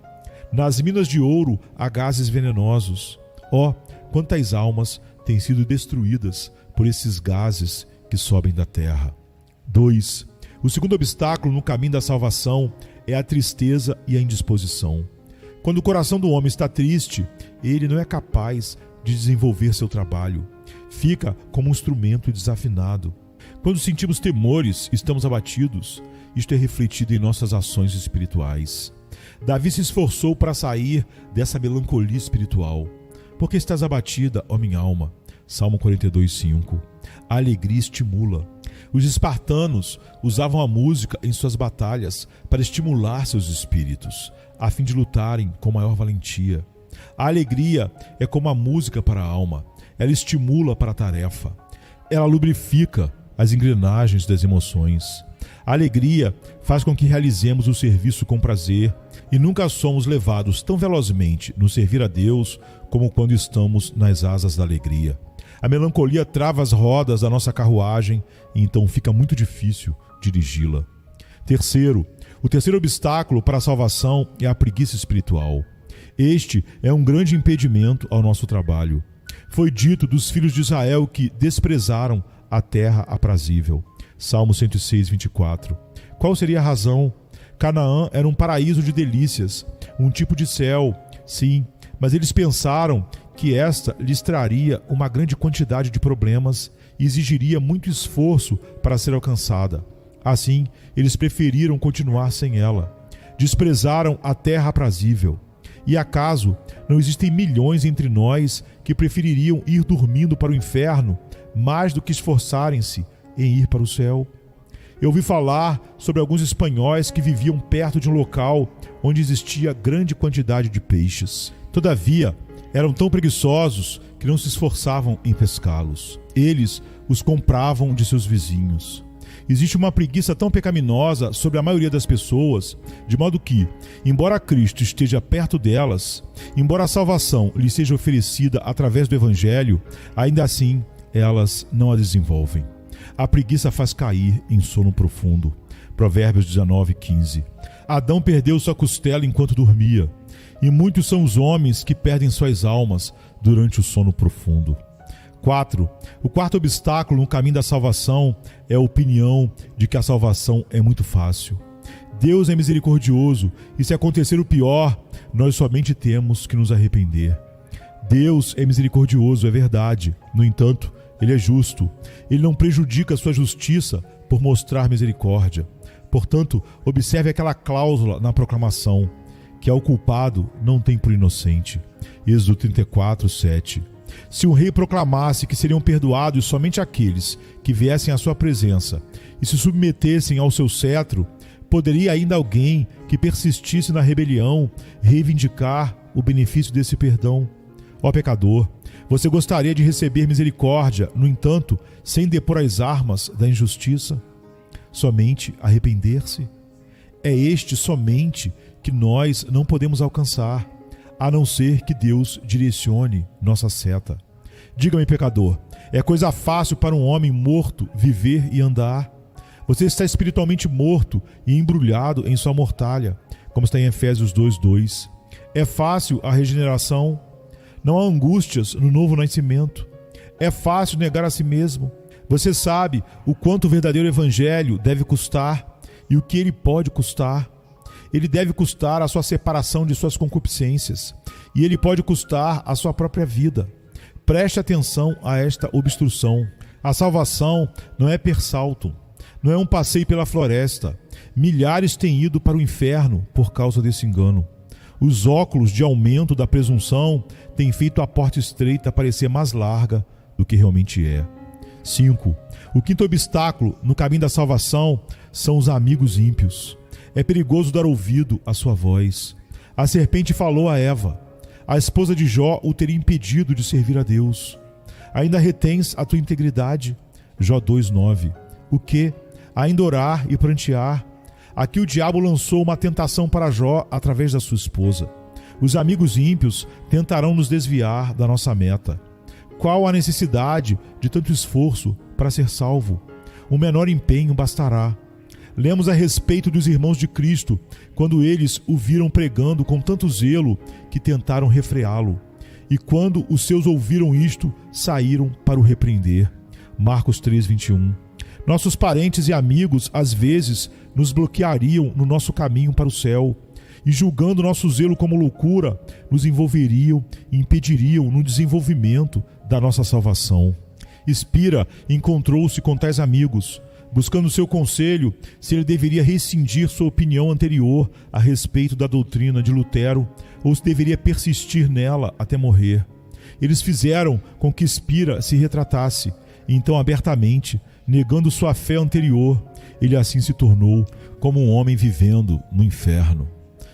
Nas minas de ouro há gases venenosos. Quantas almas têm sido destruídas por esses gases que sobem da terra. 2. O segundo obstáculo no caminho da salvação é a tristeza e a indisposição. Quando o coração do homem está triste, ele não é capaz de desenvolver seu trabalho. Fica como um instrumento desafinado. Quando sentimos temores, estamos abatidos. Isto é refletido em nossas ações espirituais. Davi se esforçou para sair dessa melancolia espiritual. Por que estás abatida, ó minha alma? Salmo 42:5. A alegria estimula. Os espartanos usavam a música em suas batalhas para estimular seus espíritos, a fim de lutarem com maior valentia. A alegria é como a música para a alma. Ela estimula para a tarefa. Ela lubrifica as engrenagens das emoções. A alegria faz com que realizemos o serviço com prazer e nunca somos levados tão velozmente no servir a Deus como quando estamos nas asas da alegria. A melancolia trava as rodas da nossa carruagem e então fica muito difícil dirigi-la. 3. O terceiro obstáculo para a salvação é a preguiça espiritual. Este é um grande impedimento ao nosso trabalho. Foi dito dos filhos de Israel que desprezaram a terra aprazível. Salmo 106, 24. Qual seria a razão? Canaã era um paraíso de delícias, um tipo de céu, sim, mas eles pensaram que esta lhes traria uma grande quantidade de problemas e exigiria muito esforço para ser alcançada. Assim, eles preferiram continuar sem ela. Desprezaram a terra aprazível. E acaso não existem milhões entre nós que prefeririam ir dormindo para o inferno mais do que esforçarem-se em ir para o céu? Eu ouvi falar sobre alguns espanhóis que viviam perto de um local onde existia grande quantidade de peixes. Todavia, eram tão preguiçosos que não se esforçavam em pescá-los. Eles os compravam de seus vizinhos. Existe uma preguiça tão pecaminosa sobre a maioria das pessoas, de modo que, embora Cristo esteja perto delas, embora a salvação lhes seja oferecida através do Evangelho, ainda assim elas não a desenvolvem. A preguiça faz cair em sono profundo. Provérbios 19, 15. Adão perdeu sua costela enquanto dormia, e muitos são os homens que perdem suas almas durante o sono profundo. 4. O quarto obstáculo no caminho da salvação é a opinião de que a salvação é muito fácil. Deus é misericordioso e, se acontecer o pior, nós somente temos que nos arrepender. Deus é misericordioso, é verdade. No entanto, Ele é justo. Ele não prejudica a sua justiça por mostrar misericórdia. Portanto, observe aquela cláusula na proclamação, que ao culpado não tem por inocente. Êxodo 34, 7. Se um rei proclamasse que seriam perdoados somente aqueles que viessem à sua presença e se submetessem ao seu cetro, poderia ainda alguém que persistisse na rebelião reivindicar o benefício desse perdão? Ó pecador, você gostaria de receber misericórdia, no entanto, sem depor as armas da injustiça? Somente arrepender-se? É este somente que nós não podemos alcançar, a não ser que Deus direcione nossa seta. Diga-me, pecador, é coisa fácil para um homem morto viver e andar? Você está espiritualmente morto e embrulhado em sua mortalha, como está em Efésios 2:2. É fácil a regeneração? Não há angústias no novo nascimento? É fácil negar a si mesmo? Você sabe o quanto o verdadeiro evangelho deve custar e o que ele pode custar? Ele deve custar a sua separação de suas concupiscências, e ele pode custar a sua própria vida. Preste atenção a esta obstrução. A salvação não é per saltum, não é um passeio pela floresta. Milhares têm ido para o inferno por causa desse engano. Os óculos de aumento da presunção têm feito a porta estreita parecer mais larga do que realmente é. 5. O quinto obstáculo no caminho da salvação são os amigos ímpios. É perigoso dar ouvido à sua voz. A serpente falou a Eva. A esposa de Jó o teria impedido de servir a Deus. Ainda retens a tua integridade? Jó 2:9. O que? Ainda orar e prantear? Aqui o diabo lançou uma tentação para Jó através da sua esposa. Os amigos ímpios tentarão nos desviar da nossa meta. Qual a necessidade de tanto esforço para ser salvo? O menor empenho bastará. Lemos a respeito dos irmãos de Cristo, quando eles o viram pregando com tanto zelo que tentaram refreá-lo. E quando os seus ouviram isto, saíram para o repreender. Marcos 3:21. Nossos parentes e amigos, às vezes, nos bloqueariam no nosso caminho para o céu, e julgando nosso zelo como loucura, nos envolveriam e impediriam no desenvolvimento da nossa salvação. Spira encontrou-se com tais amigos, buscando seu conselho se ele deveria rescindir sua opinião anterior a respeito da doutrina de Lutero ou se deveria persistir nela até morrer. Eles fizeram com que Spira se retratasse, e então abertamente, negando sua fé anterior, ele assim se tornou como um homem vivendo no inferno.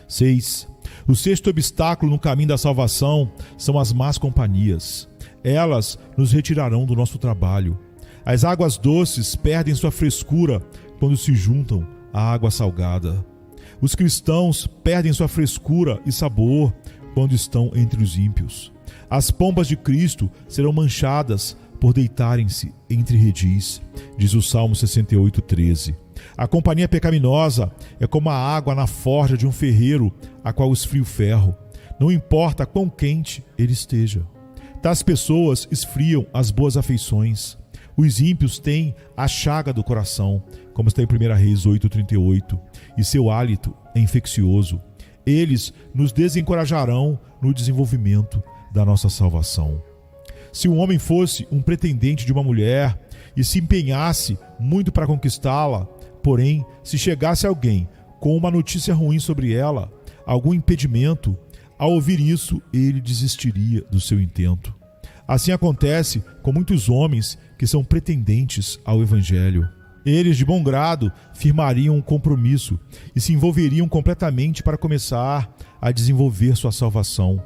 6. O sexto obstáculo no caminho da salvação são as más companhias. Elas nos retirarão do nosso trabalho. As águas doces perdem sua frescura quando se juntam à água salgada. Os cristãos perdem sua frescura e sabor quando estão entre os ímpios. As pombas de Cristo serão manchadas por deitarem-se entre redis, diz o Salmo 68:13. A companhia pecaminosa é como a água na forja de um ferreiro, a qual esfria o ferro, não importa quão quente ele esteja. Tais pessoas esfriam as boas afeições. Os ímpios têm a chaga do coração, como está em 1 Reis 8,38, e seu hálito é infeccioso. Eles nos desencorajarão no desenvolvimento da nossa salvação. Se um homem fosse um pretendente de uma mulher e se empenhasse muito para conquistá-la, porém, se chegasse alguém com uma notícia ruim sobre ela, algum impedimento, ao ouvir isso, ele desistiria do seu intento. Assim acontece com muitos homens que são pretendentes ao Evangelho. Eles, de bom grado, firmariam um compromisso e se envolveriam completamente para começar a desenvolver sua salvação.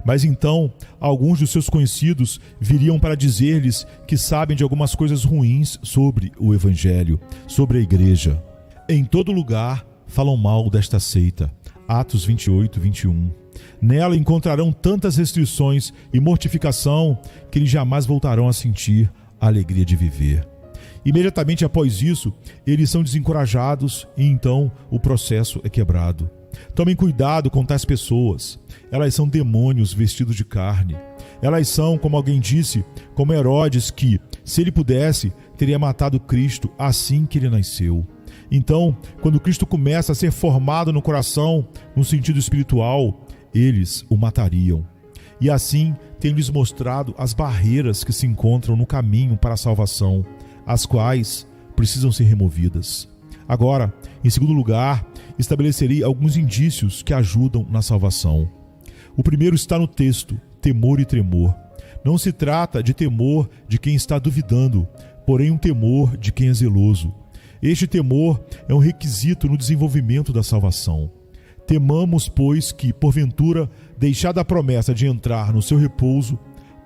Mas então, alguns dos seus conhecidos viriam para dizer-lhes que sabem de algumas coisas ruins sobre o Evangelho, sobre a igreja. Em todo lugar falam mal desta seita. Atos 28, 21. Nela encontrarão tantas restrições e mortificação que eles jamais voltarão a sentir a alegria de viver. Imediatamente após isso, eles são desencorajados e então o processo é quebrado. Tomem cuidado com tais pessoas. Elas são demônios vestidos de carne. Elas são, como alguém disse, como Herodes que, se ele pudesse, teria matado Cristo assim que ele nasceu. Então, quando Cristo começa a ser formado no coração, no sentido espiritual, eles o matariam. E assim, tem-lhes mostrado as barreiras que se encontram no caminho para a salvação, as quais precisam ser removidas. Agora, em segundo lugar, estabelecerei alguns indícios que ajudam na salvação. O primeiro está no texto, temor e tremor. Não se trata de temor de quem está duvidando, porém um temor de quem é zeloso. Este temor é um requisito no desenvolvimento da salvação. Temamos, pois, que, porventura, deixada a promessa de entrar no seu repouso,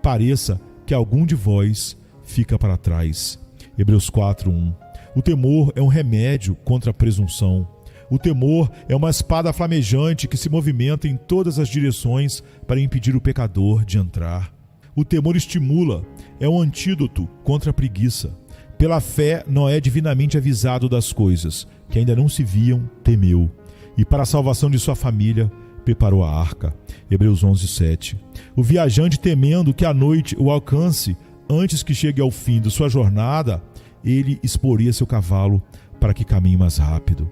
pareça que algum de vós fica para trás. Hebreus 4:1. O temor é um remédio contra a presunção. O temor é uma espada flamejante que se movimenta em todas as direções para impedir o pecador de entrar. O temor estimula, é um antídoto contra a preguiça. Pela fé, Noé, divinamente avisado das coisas que ainda não se viam, temeu. E para a salvação de sua família, preparou a arca. Hebreus 11:7. O viajante, temendo que a noite o alcance, antes que chegue ao fim de sua jornada, ele exporia seu cavalo para que caminhe mais rápido.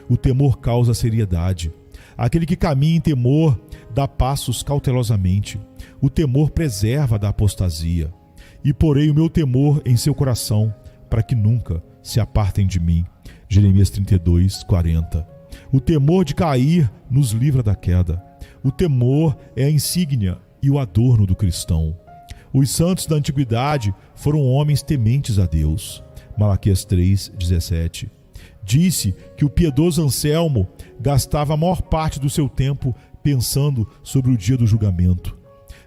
O temor causa seriedade. Aquele que caminha em temor dá passos cautelosamente. O temor preserva da apostasia. E porei o meu temor em seu coração, para que nunca se apartem de mim. Jeremias 32:40. O temor de cair nos livra da queda. O temor é a insígnia e o adorno do cristão. Os santos da antiguidade foram homens tementes a Deus. Malaquias 3:17. Disse que o piedoso Anselmo gastava a maior parte do seu tempo pensando sobre o dia do julgamento.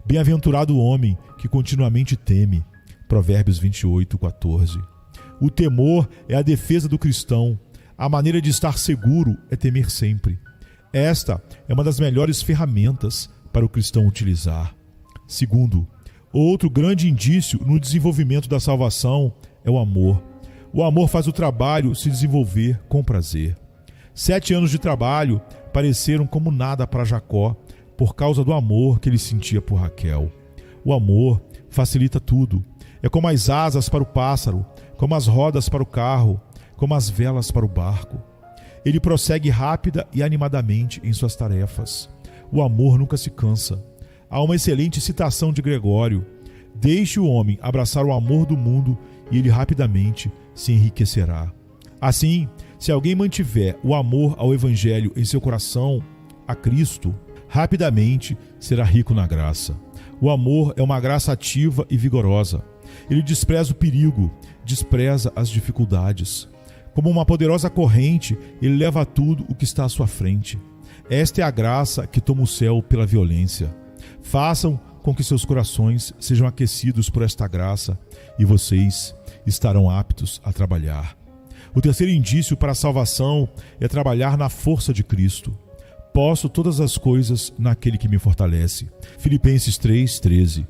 Bem-aventurado o homem que continuamente teme. Provérbios 28:14. O temor é a defesa do cristão. A maneira de estar seguro é temer sempre. Esta é uma das melhores ferramentas para o cristão utilizar. Segundo, outro grande indício no desenvolvimento da salvação é o amor. O amor faz o trabalho se desenvolver com prazer. 7 anos de trabalho pareceram como nada para Jacó por causa do amor que ele sentia por Raquel. O amor facilita tudo. É como as asas para o pássaro, como as rodas para o carro, como as velas para o barco. Ele prossegue rápida e animadamente em suas tarefas. O amor nunca se cansa. Há uma excelente citação de Gregório: deixe o homem abraçar o amor do mundo e ele rapidamente se enriquecerá. Assim, se alguém mantiver o amor ao Evangelho em seu coração, a Cristo, rapidamente será rico na graça. O amor é uma graça ativa e vigorosa. Ele despreza o perigo, despreza as dificuldades. Como uma poderosa corrente, ele leva tudo o que está à sua frente. Esta é a graça que toma o céu pela violência. Façam com que seus corações sejam aquecidos por esta graça e vocês estarão aptos a trabalhar. O terceiro indício para a salvação é trabalhar na força de Cristo. Posso todas as coisas naquele que me fortalece. Filipenses 3:13.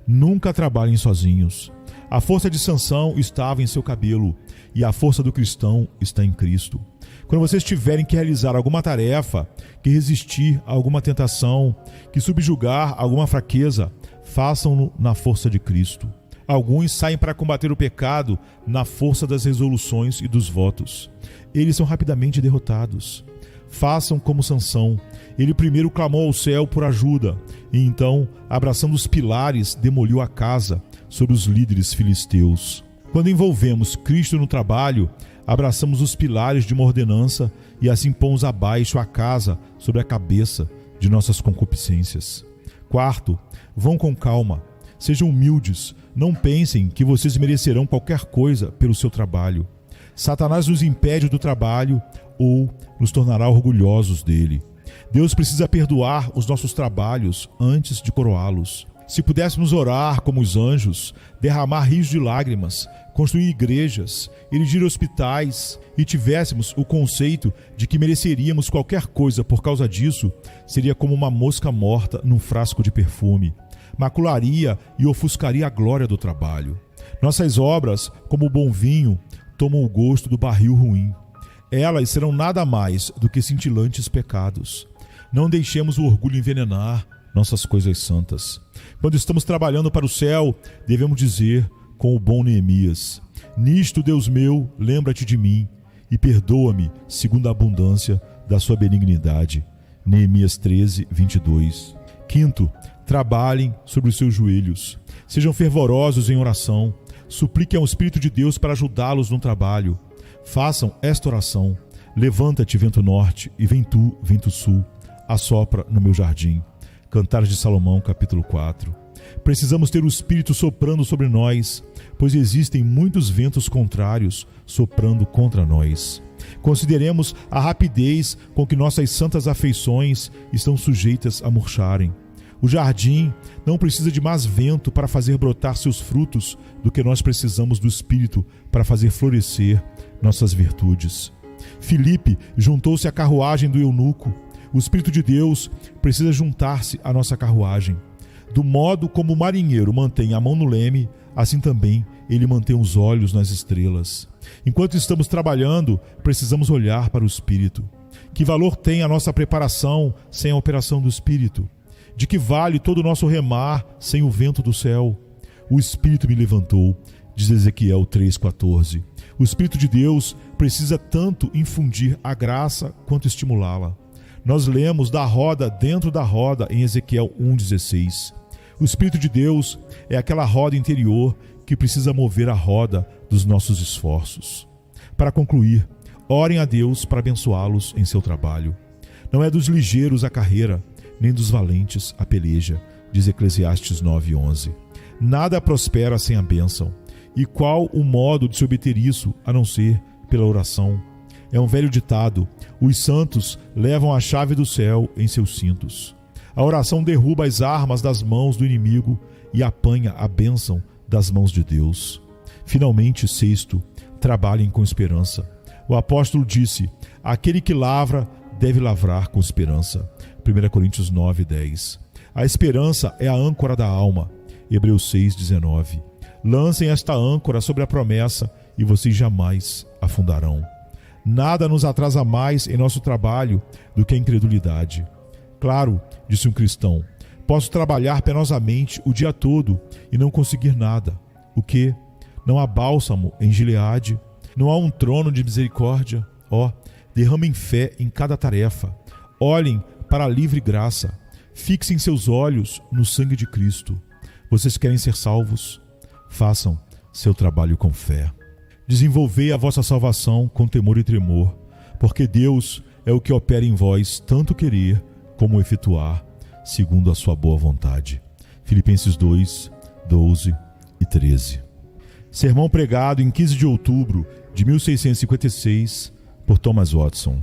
Nunca trabalhem sozinhos. A força de Sansão estava em seu cabelo, e a força do cristão está em Cristo. Quando vocês tiverem que realizar alguma tarefa, que resistir a alguma tentação, que subjugar alguma fraqueza, façam-no na força de Cristo. Alguns saem para combater o pecado na força das resoluções e dos votos. Eles são rapidamente derrotados. Façam como Sansão. Ele primeiro clamou ao céu por ajuda, e então, abraçando os pilares, demoliu a casa sobre os líderes filisteus. Quando envolvemos Cristo no trabalho, abraçamos os pilares de uma ordenança e assim pomos abaixo a casa sobre a cabeça de nossas concupiscências. Quarto, vão com calma. Sejam humildes, não pensem que vocês merecerão qualquer coisa pelo seu trabalho. Satanás nos impede do trabalho ou nos tornará orgulhosos dele. Deus precisa perdoar os nossos trabalhos antes de coroá-los. Se pudéssemos orar como os anjos, derramar rios de lágrimas, construir igrejas, erigir hospitais e tivéssemos o conceito de que mereceríamos qualquer coisa por causa disso, seria como uma mosca morta num frasco de perfume. Macularia e ofuscaria a glória do trabalho. Nossas obras, como o bom vinho, tomam o gosto do barril ruim. Elas serão nada mais do que cintilantes pecados. Não deixemos o orgulho envenenar nossas coisas santas. Quando estamos trabalhando para o céu, devemos dizer com o bom Neemias: nisto, Deus meu, lembra-te de mim e perdoa-me segundo a abundância da sua benignidade. Neemias 13, 22. Quinto, trabalhem sobre os seus joelhos. Sejam fervorosos em oração. Supliquem ao Espírito de Deus para ajudá-los no trabalho. Façam esta oração: levanta-te, vento norte, e vem tu, vento sul, assopra no meu jardim. Cantares de Salomão, capítulo 4. Precisamos ter o Espírito soprando sobre nós, pois existem muitos ventos contrários soprando contra nós. Consideremos a rapidez com que nossas santas afeições estão sujeitas a murcharem. O jardim não precisa de mais vento para fazer brotar seus frutos do que nós precisamos do Espírito para fazer florescer nossas virtudes. Filipe juntou-se à carruagem do eunuco. O Espírito de Deus precisa juntar-se à nossa carruagem. Do modo como o marinheiro mantém a mão no leme, assim também ele mantém os olhos nas estrelas. Enquanto estamos trabalhando, precisamos olhar para o Espírito. Que valor tem a nossa preparação sem a operação do Espírito? De que vale todo o nosso remar sem o vento do céu? O Espírito me levantou, diz Ezequiel 3,14. O Espírito de Deus precisa tanto infundir a graça quanto estimulá-la. Nós lemos da roda dentro da roda em Ezequiel 1,16. O Espírito de Deus é aquela roda interior que precisa mover a roda dos nossos esforços. Para concluir, orem a Deus para abençoá-los em seu trabalho. Não é dos ligeiros a carreira, nem dos valentes a peleja, diz Eclesiastes 9,11. Nada prospera sem a bênção. E qual o modo de se obter isso, a não ser pela oração? É um velho ditado: os santos levam a chave do céu em seus cintos. A oração derruba as armas das mãos do inimigo e apanha a bênção das mãos de Deus. Finalmente, sexto, trabalhem com esperança. O apóstolo disse: aquele que lavra deve lavrar com esperança. 1 Coríntios 9:10. A esperança é a âncora da alma. Hebreus 6:19. Lancem esta âncora sobre a promessa e vocês jamais afundarão. Nada nos atrasa mais em nosso trabalho do que a incredulidade. Claro, disse um cristão, posso trabalhar penosamente o dia todo e não conseguir nada. O quê? Não há bálsamo em Gileade? Não há um trono de misericórdia? Derramem fé em cada tarefa. Olhem para a livre graça. Fixem seus olhos no sangue de Cristo. Vocês querem ser salvos? Façam seu trabalho com fé. Desenvolvei a vossa salvação com temor e tremor, porque Deus é o que opera em vós tanto querer como efetuar, segundo a sua boa vontade. Filipenses 2, 12 e 13. Sermão pregado em 15 de outubro de 1656 por Thomas Watson.